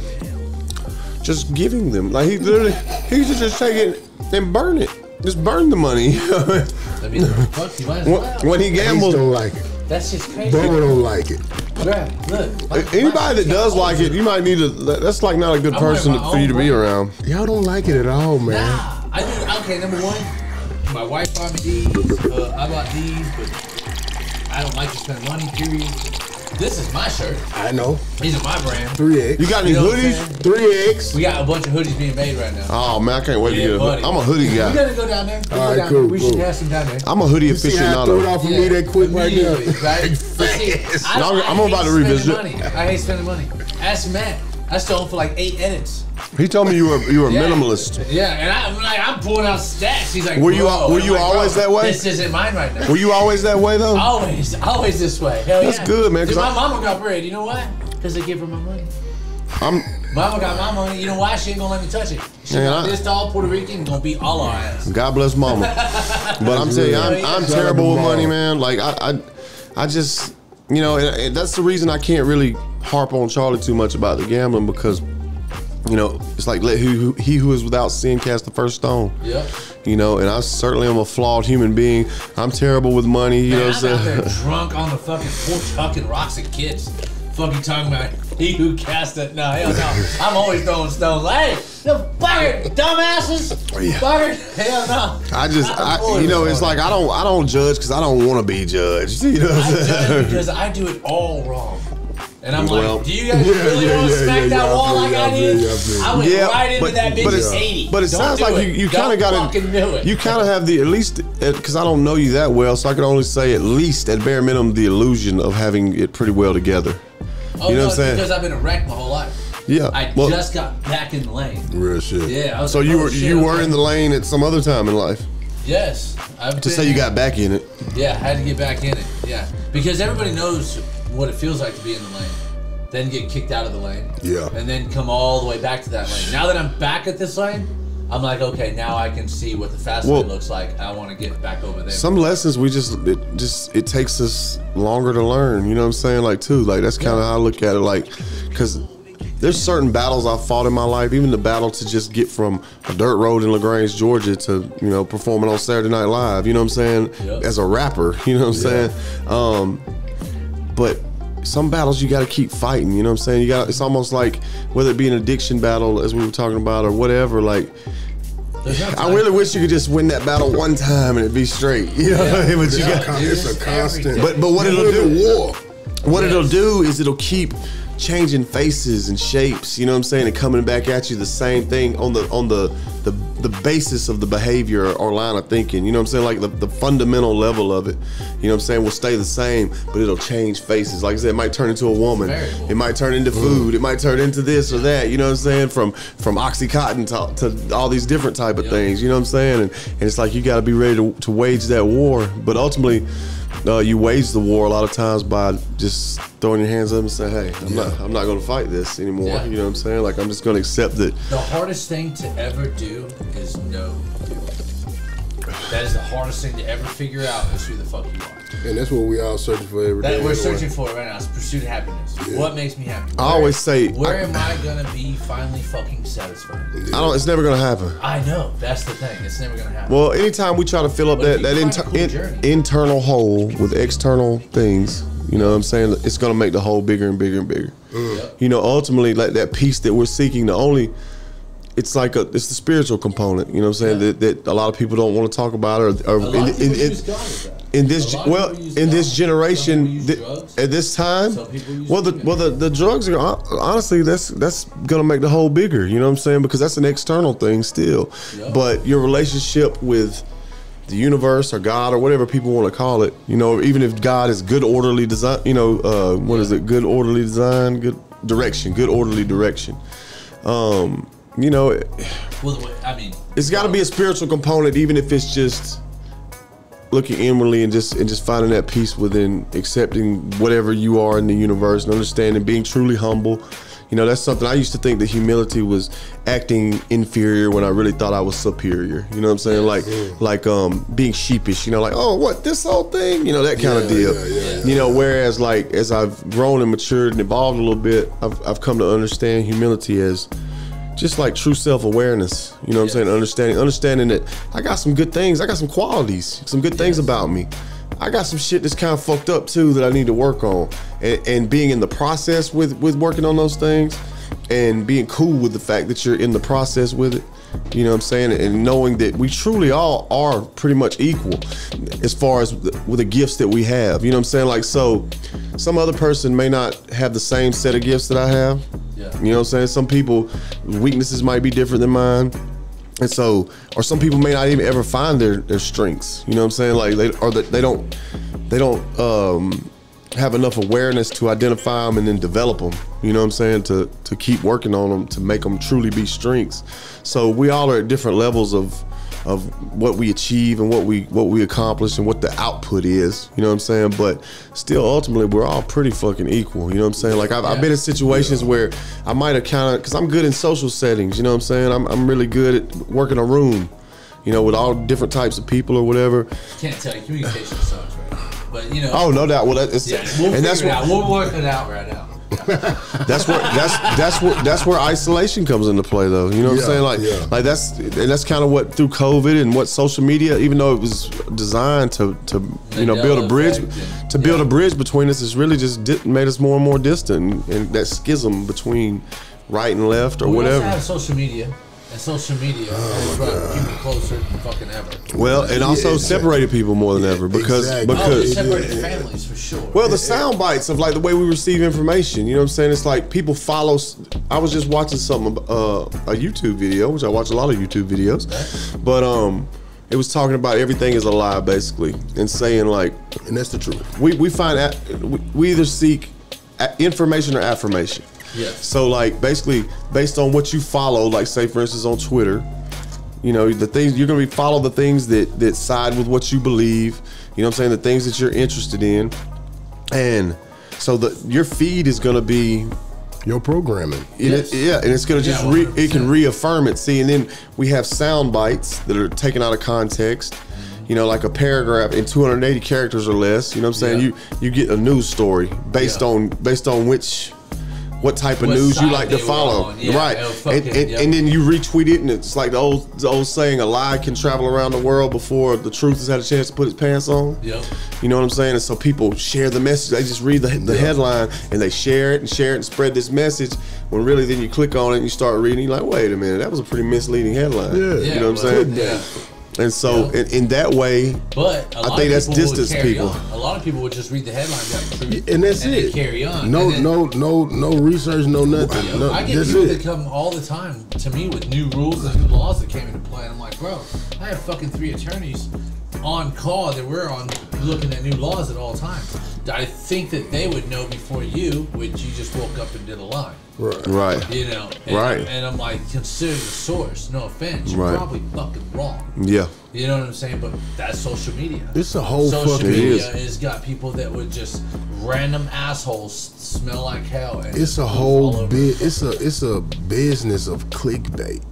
just giving them, like he should just take it and burn it, just burn the money. I mean, fuck, you might as well. When he gambles, don't like it. That's just crazy. Bubba don't like it. Right, look. Anybody that does like it, you might need to. That's like not a good person for you to be around. Y'all don't like it at all, man. Nah, I do. Okay, number one, my wife bought me these. I bought these, but I don't like to spend money. Period. This is my shirt. I know. These are my brand. 3X. You got any hoodies? 3X. We got a bunch of hoodies being made right now. Oh man, I can't wait to get it. I'm a hoodie guy. We gotta go down there. All right, cool. We should have some down there. I'm a hoodie aficionado. Throw it off of me that quick right now. Right? I'm about to revisit. Money. I hate spending money. Ask Matt. I stole them for like 8 edits. He told me you were a minimalist. Yeah, and I'm pulling out stacks. He's like, were you always that way? This isn't mine right now. Were you always that way though? Always this way. Hell That's yeah. good, man. Cause my mama got bread. You know why? Because they give her my money. Mama got my money. You know why? She ain't gonna let me touch it. She got this tall Puerto Rican gonna beat all our ass. God bless mama. But I'm telling you, I'm terrible with money, man. Like I just, you know, and that's the reason I can't really harp on Charlie too much about the gambling, because, you know, it's like let he who is without sin cast the first stone. Yep. You know, and I certainly am a flawed human being. I'm terrible with money. You know what I'm saying? I'm out there drunk on the fucking porch hucking rocks at kids. Fucking talking about he who cast it. No, hell no. I'm always throwing stones. Hey, the bugger, dumbasses. Bugger. Hell no. You know, it's like I don't judge because I don't want to be judged. You know what I'm saying? I judge because I do it all wrong. And I'm like, do you guys really want to smack that wall like I did? I went right into that bitch at 80. But it sounds like you kind of got to, you kind of have the, at least, because I don't know you that well, so I can only say at least, at bare minimum, the illusion of having it pretty well together. Oh, you know what I'm saying? Because I've been a wreck my whole life. Yeah. I just got back in the lane. Real shit. Yeah. I was so like, you were in the lane at some other time in life? Yes. To say you got back in it. Yeah, I had to get back in it. Yeah. Because everybody knows what it feels like to be in the lane. Then get kicked out of the lane. Yeah. And then come all the way back to that lane. Now that I'm back at this lane, I'm like, okay, now I can see what the fast lane looks like. I want to get back over there. Some lessons it takes us longer to learn. You know what I'm saying? Like too, like that's kind of how I look at it. Like, because there's certain battles I've fought in my life. Even the battle to just get from a dirt road in LaGrange, Georgia, to performing on Saturday Night Live. You know what I'm saying? Yep. As a rapper. You know what I'm saying? But some battles you got to keep fighting. You know what I'm saying? It's almost like whether it be an addiction battle, as we were talking about, or whatever. Like, I really wish you could just win that battle one time and it'd be straight. You know, but it's a constant. But what it'll do, it'll do is it'll keep changing faces and shapes. You know what I'm saying? And coming back at you the same thing on the basis of the behavior or line of thinking. You know what I'm saying? Like the fundamental level of it. You know what I'm saying? Will stay the same, but it'll change faces. Like I said, it might turn into a woman. It might turn into food. It might turn into this or that. You know what I'm saying? From Oxycontin to all these different type of things. You know what I'm saying? And it's like you got to be ready to wage that war. But ultimately, you wage the war a lot of times by just throwing your hands up and saying, "Hey, I'm not going to fight this anymore." Yeah. You know what I'm saying? Like I'm just going to accept it. The hardest thing to ever do is know. That is the hardest thing to ever figure out is who the fuck you are. And that's what we all searching for every day. We're searching for it right now. It's pursuit of happiness. Yeah. What makes me happy? I always say, where am I gonna be finally fucking satisfied? It's never gonna happen. I know. That's the thing. It's never gonna happen. Well, anytime we try to fill up that internal hole with external things, you know what I'm saying? It's gonna make the hole bigger and bigger and bigger. Yep. You know, ultimately, like that peace that we're seeking, it's the spiritual component. You know what I'm saying? That a lot of people don't want to talk about, in this generation, at this time, the drugs are honestly that's gonna make the hole bigger. You know what I'm saying? Because that's an external thing still. Yep. But your relationship with the universe or God or whatever people want to call it, even if God is good orderly design, what is it? Good orderly design, good direction, good orderly direction. It's got to be a spiritual component, even if it's just looking inwardly and just finding that peace within, accepting whatever you are in the universe and understanding, being truly humble. That's something I used to think that humility was acting inferior when I really thought I was superior. You know what I'm saying? Like being sheepish. Like, oh, what, this whole thing? That kind of deal. Whereas like as I've grown and matured and evolved a little bit, I've come to understand humility as just like true self-awareness, you know what I'm saying? Understanding that I got some good things, I got some qualities, some good things about me. I got some shit that's kind of fucked up too that I need to work on, and being in the process with working on those things, and being cool with the fact that you're in the process with it. You know what I'm saying? And knowing that we truly all are pretty much equal as far as with the gifts that we have. You know what I'm saying? Like, so some other person may not have the same set of gifts that I have. Yeah. You know what I'm saying? Some people, weaknesses might be different than mine. And so, or some people may not even ever find their strengths. You know what I'm saying? Like they don't have enough awareness to identify them and then develop them. You know what I'm saying? To keep working on them to make them truly be strengths. So we all are at different levels of what we achieve and what we accomplish and what the output is. You know what I'm saying? But still, ultimately, we're all pretty fucking equal. You know what I'm saying? Like I've been in situations where I might have kind of, because I'm good in social settings. You know what I'm saying? I'm really good at working a room. You know, with all different types of people or whatever. Can't tell you, communication sucks, right? But you know. Oh, no doubt. Well, that's we'll figure it out. We'll work it out right now. That's where isolation comes into play, though. You know what I'm saying? Like that's kind of what, through COVID and what social media, even though it was designed to build a bridge build a bridge between us, it's really just made us more and more distant, and that schism between right and left or whatever. We also have social media. And social media has brought people closer than fucking ever. Well, and also separated people more than ever because separated families for sure. Well, the sound bites of like the way we receive information. You know what I'm saying? It's like people follow. I was just watching something, a YouTube video, which I watch a lot of YouTube videos, but it was talking about everything is a lie basically, and saying like, and that's the truth. We find we either seek information or affirmation. Yes. So like basically based on what you follow, like say for instance on Twitter, you know, the things you're gonna follow the things that side with what you believe, you know what I'm saying, the things that you're interested in. And so your feed is gonna be your programming. Yes. And it's gonna just it can reaffirm it. See, and then we have sound bites that are taken out of context. You know, like a paragraph in 280 characters or less. You know what I'm saying? You get a news story based on what type of news you like to follow, right? And then you retweet it, and it's like the old saying: a lie can travel around the world before the truth has had a chance to put its pants on. Yep. You know what I'm saying? And so people share the message. They just read the headline and they share it and spread this message. When really, then you click on it and you start reading. You're like, wait a minute, that was a pretty misleading headline. You know what I'm saying? Yeah. And so in that way, but I think that's distance people. A lot of people would just read the headline, and that's it. Carry on. No research, no nothing. I get people that come all the time to me with new rules and new laws that came into play, and I'm like, bro, I have fucking 3 attorneys on call that we're on looking at new laws at all times. I think that they would know before you, which you just woke up and did a lie. Right. You know, and I'm like, consider the source. No offense, you're probably fucking wrong. Yeah. You know what I'm saying? But that's social media. It's a whole social media has got people that would just random assholes smell like hell. And it's a whole it's a business of clickbait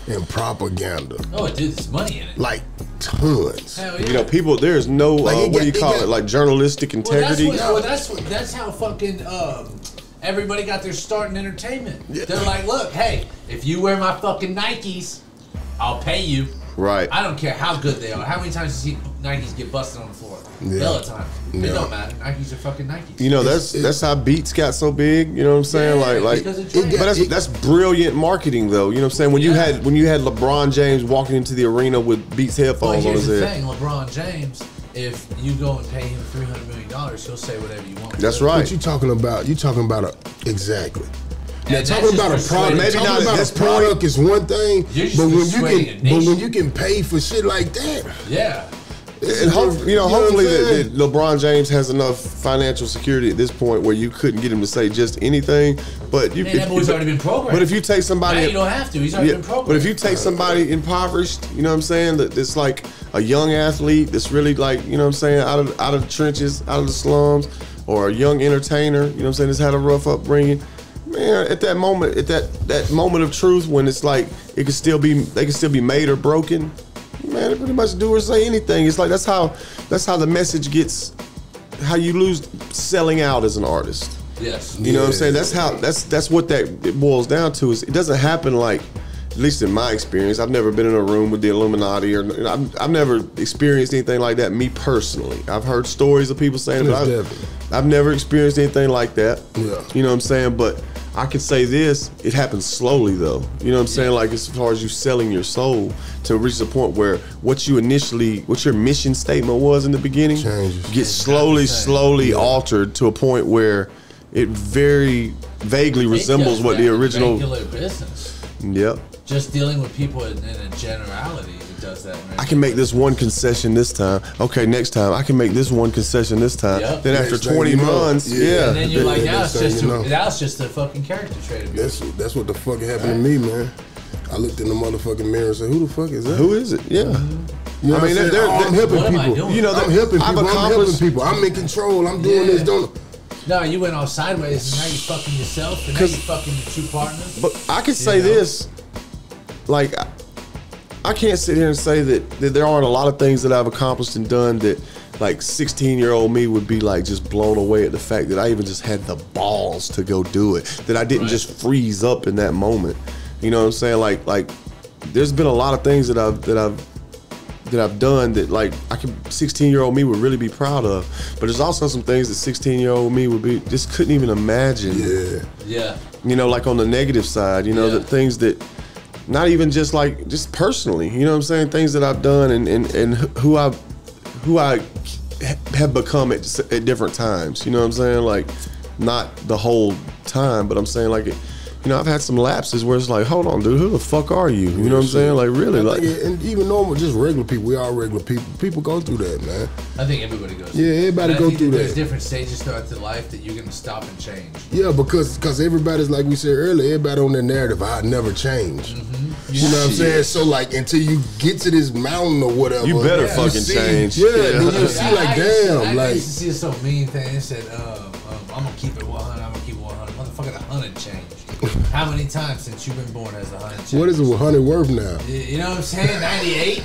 and propaganda. Oh, dude, there's money in it. Like tons. Hell yeah. You know, people. There's no what do you call it? Like journalistic integrity. That's how fucking. Everybody got their start in entertainment. Yeah. They're like, look, hey, if you wear my fucking Nikes, I'll pay you. Right. I don't care how good they are. How many times do you see Nikes get busted on the floor? Hella time. It don't matter. Nikes are fucking Nikes. You know, that's how Beats got so big. You know what I'm saying? But that's brilliant marketing, though. You know what I'm saying? When you had LeBron James walking into the arena with Beats headphones on his head. Here's the thing, LeBron James. If you go and pay him $300 million, he'll say whatever you want. That's right. What you talking about? Exactly. Now, talking about a product, maybe not at this product is one thing, but when you can pay for shit like that, and hopefully that LeBron James has enough financial security at this point where you couldn't get him to say just anything. But that boy's already been programmed. But if you take somebody, you don't have to. He's already been programmed. But if you take somebody impoverished, you know what I'm saying, that's like a young athlete that's really like, you know what I'm saying, out of the trenches, out of the slums, or a young entertainer, you know what I'm saying, that's had a rough upbringing. Man, at that moment, that moment of truth, when it's like they can still be made or broken, man, they pretty much do or say anything. It's like that's how the message gets, how you lose selling out as an artist. Yes. You know what I'm saying? That's what it boils down to. Is it doesn't happen like at least in my experience, I've never been in a room with the Illuminati, or I've never experienced anything like that. Me personally, I've heard stories of people saying that. I've never experienced anything like that. Yeah. You know what I'm saying? But I can say this: it happens slowly, though. You know what I'm saying? Like as far as you selling your soul to reach the point where what your mission statement was in the beginning gets slowly altered to a point where it very vaguely resembles what the original regular business. Yep. Just dealing with people in a generality, it does that. I can make this one concession this time. Okay, next time I can make this one concession this time. Yep. Then after 20 months, and then you're like, that's just a fucking character trait of yours. That's what the fuck happened to me, man. I looked in the motherfucking mirror and said, "Who the fuck is that? Who is it?" Yeah. You know I mean, I'm helping people. You know, I'm helping people. I'm helping people. I'm in control. I'm doing this. No, you went all sideways, and now you're fucking yourself, and now you're fucking your two partners. But I can say this, like, I can't sit here and say that there aren't a lot of things that I've accomplished and done that, like, 16-year-old me would be, like, just blown away at the fact that I even just had the balls to go do it, that I didn't just freeze up in that moment. You know what I'm saying? Like, there's been a lot of things that I've done that, like, 16-year-old me would really be proud of. But there's also some things that 16-year-old me would be just couldn't even imagine. Yeah. You know, like on the negative side, you know, the things that not even just personally, you know what I'm saying? Things that I've done and who I have become at different times. You know what I'm saying? Like, not the whole time, but I'm saying like it. You know, I've had some lapses where it's like, hold on, dude, who the fuck are you? You know what I'm saying? Like, really, like, and even normal, just regular people. We all regular people. People go through that, man. I think everybody goes. Yeah, everybody go through that. There's different stages throughout the life that you're gonna stop and change. Yeah, because everybody's, like we said earlier, everybody on their narrative, I never change. You know what I'm saying? So like, until you get to this mountain or whatever, you better fucking change. Then you see like, damn, I used to see so mean thing. It said, I'm gonna keep it 100. I'm gonna keep it 100. Motherfucker, the 100 changed. How many times since you've been born has the 100 changed? What is a 100 worth now? You know what I'm saying? 98.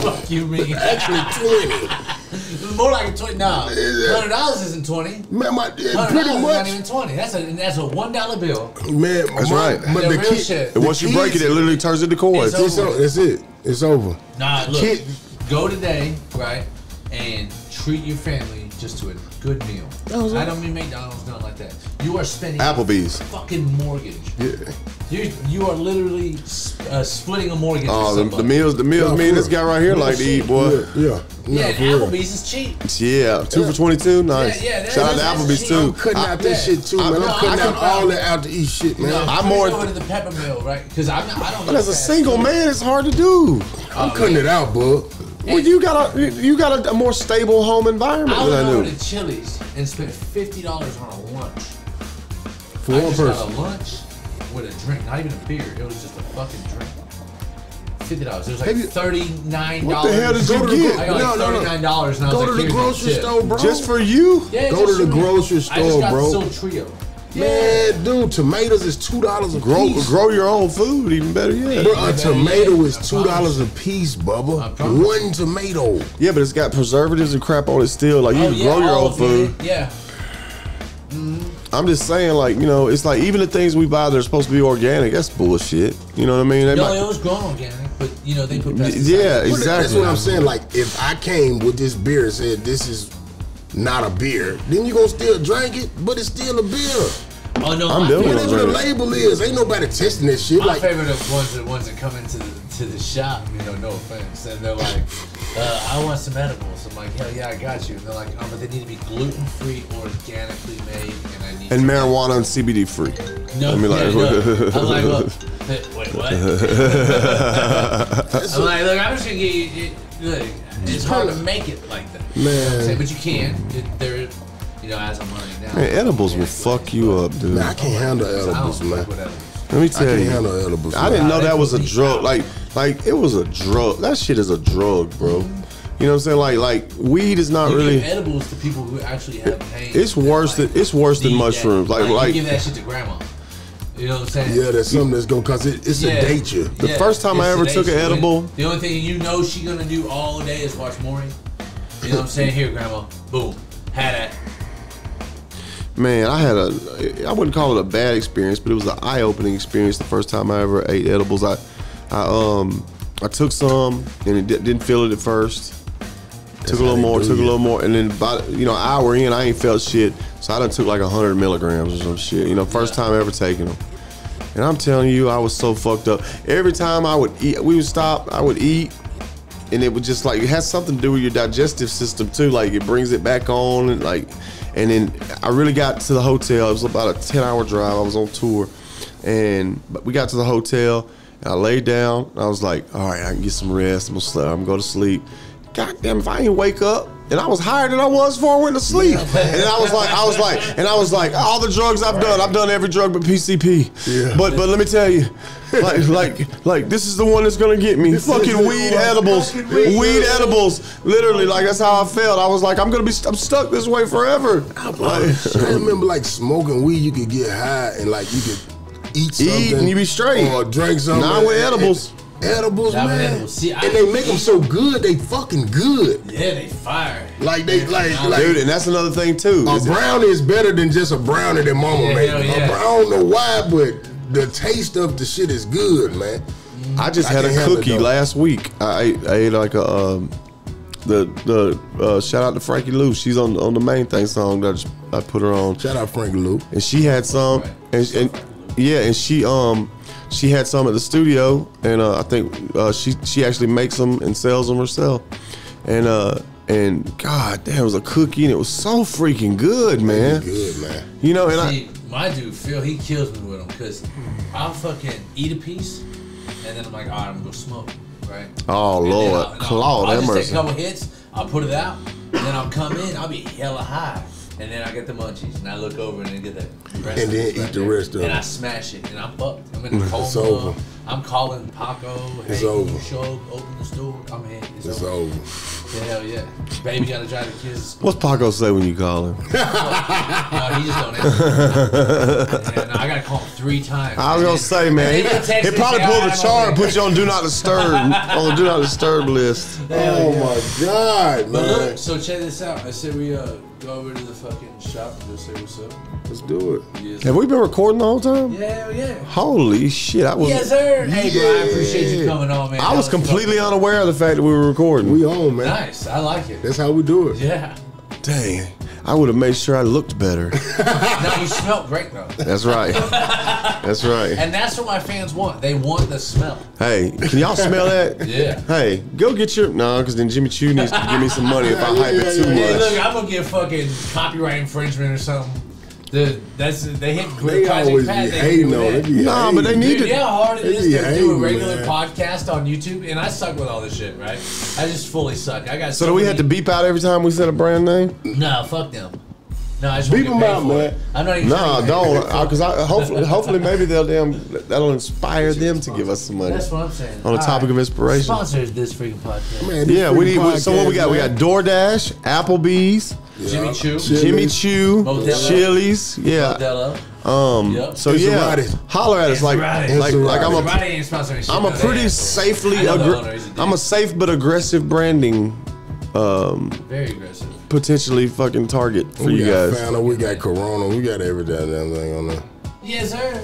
Fuck you, me. Actually 20. It's more like a 20. No, $100 isn't 20. Man, $100 pretty much. Not even 20. That's a $1 bill. Man, that's right. But the real shit. And once you break it, it literally turns into coins. That's it. It's over. Nah, look. Go today, right, and treat your family just to a good meal. I don't mean McDonald's, nothing like that. You are spending Applebee's fucking mortgage. Yeah. You are literally splitting a mortgage. Oh, the meals me and this guy right here like to eat, boy. Yeah. Applebee's is cheap. Yeah, 2 for $22, nice. Shout out to Applebee's too. I'm cutting out that shit too, man. I'm cutting out all that out to eat shit, man. I'm more over to the pepper mill, right? Because I don't. But as a single man, it's hard to do. I'm cutting it out, bud. Well, you got a more stable home environment than I do. I went to Chili's and spent $50 on a lunch. For one person. Got a lunch with a drink, not even a beer. It was just a fucking drink. $50. It was like $39. What the hell did you get? I got like $39, and I was go to the grocery store, bro. Just for you? Yeah, go to the grocery store, I just got bro. the Soul Trio. Man, dude, tomatoes is $2 a piece. Grow your own food, even better yet. Bro, a tomato is $2 a piece, Bubba. One tomato. Yeah, but it's got preservatives and crap on it still. Like, you can grow your own food. Yeah. I'm just saying, like, you know, it's like even the things we buy that are supposed to be organic, that's bullshit. You know what I mean? It was grown organic, but, you know, they put pesticides. Yeah, exactly. That's what I'm saying. Like, if I came with this beer and said this is not a beer, then you gonna still drink it, but it's still a beer. Oh no, I'm doing whatever the label is. Ain't nobody testing this shit. My like, favorite of the ones that come into the shop, you know, no offense, and they're like, I want some edibles. I'm like, hell yeah, I got you. And they're like, oh, but they need to be gluten-free, organically made, and I need marijuana and CBD free. No, I'm like, I'm like, well, wait, what? I'm like, look, I'm just gonna get you. Look, it's hard to make it like that. Man, you know what I'm saying? But you can. There. You know, as I'm running down. Man, edibles will fuck you up, dude. Man, I can't handle edibles, man. Let me tell you. I can't handle edibles. I didn't know that was a drug. Like it was a drug. That shit is a drug, bro. You know what I'm saying? Like weed is not really. Give edibles to people who actually have pain. It's worse than mushrooms. Like you give that shit to grandma. You know what I'm saying? Yeah, that's something that's gonna cause it sedate you. The first time I ever took an edible, the only thing you know she gonna do all day is watch Maury. You know what I'm saying? Here, grandma. Boom. Had that. Man, I wouldn't call it a bad experience, but it was an eye-opening experience the first time I ever ate edibles. I took some and it didn't feel it at first. Took a little more, and then about an hour in, I ain't felt shit. So I done took like 100 milligrams or some shit. First time ever taking them. And I'm telling you, I was so fucked up. Every time I would eat, we would stop, I would eat, and it would just like, it has something to do with your digestive system too. Like it brings it back on, and then I really got to the hotel. It was about a 10-hour drive. I was on tour, but we got to the hotel, and I laid down. I was like, all right, I can get some rest. I'm gonna go to sleep. God damn, if I ain't wake up, and I was higher than I was before I went to sleep. And I was like, all the drugs I've done every drug but PCP. Yeah. But let me tell you, like this is the one that's gonna get me. Fucking weed edibles. Weed edibles. Literally, like that's how I felt. I was like, I'm stuck this way forever. I remember like smoking weed, you could get high and like you could eat something. And you be straight. Or drink something. Not with edibles. Edibles, man. See, and they make them so good, they fucking good. Yeah, they fire. Like dude, and that's another thing too. A brownie is better than just a brownie that mama made. Yeah. I don't know why, but the taste of the shit is good, man. I just had a cookie last week. I ate like a shout out to Frankie Lou. She's on the main thing song that I put her on. Shout out Frankie Lou. And she had some, and she had some at the studio, and I think she actually makes them and sells them herself. And god damn, it was a cookie, and it was so freaking good, man. Good, man. And my dude Phil, he kills me with them because I'll fucking eat a piece, and then I'm like, all right, I'm gonna go smoke, right? Oh and Lord, Claude, I'll just take a couple hits, I'll put it out, and then I'll come in, I'll be hella high. And then I get the munchies, and I look over and then get the rest and then eat the rest of it. And I smash it, and I'm fucked. I'm in the coma. It's over. I'm calling Paco. It's hey, over. You show up, open the store. I'm in. It's over. Yeah, hell yeah. Baby gotta drive the kids. What's Paco say when you call him? He just don't answer. And I gotta call him 3 times. I was gonna say, man, he probably pulled the chart and put you on Do Not Disturb, on the Do Not Disturb list. Oh my God, man. But look, so check this out. I said we go over to the fucking shop and just say what's up. Let's do it. Yes. Have we been recording the whole time? Yeah. Holy shit! I was. Yes, sir. Hey, bro, I appreciate you coming on, man. I was completely unaware of the fact that we were recording. We on, man. Nice. I like it. That's how we do it. Yeah. Dang. I would have made sure I looked better. No, you smell great, though. That's right. That's right. And that's what my fans want. They want the smell. Hey, can y'all smell that? Yeah. Hey, go get your... No, because then Jimmy Choo needs to give me some money if I hype it too much. Hey, look, I'm going to get fucking copyright infringement or something. Dude, they hit They always be hating on it. Nah, but they need to... You know how hard it is to do a regular podcast on YouTube? And I suck with all this shit, right? I just fully suck. I got So do we have to beep out every time we said a brand name? No, fuck them. No, I just beep them out, man. I'm not even. Nah, don't. Because hopefully maybe that'll inspire them to give us some money. That's what I'm saying. On the topic of inspiration. Sponsors this freaking podcast. Man, yeah, we need. So what we got? We got DoorDash, Applebee's, Jimmy Choo, Modelo, Chili's, yeah. Modelo. So yeah, holler at us like I'm a pretty safely I'm a safe but aggressive branding. Very aggressive. Potentially fucking target for you guys. Fanta, we got Corona, we got every damn thing on there. Yes, sir.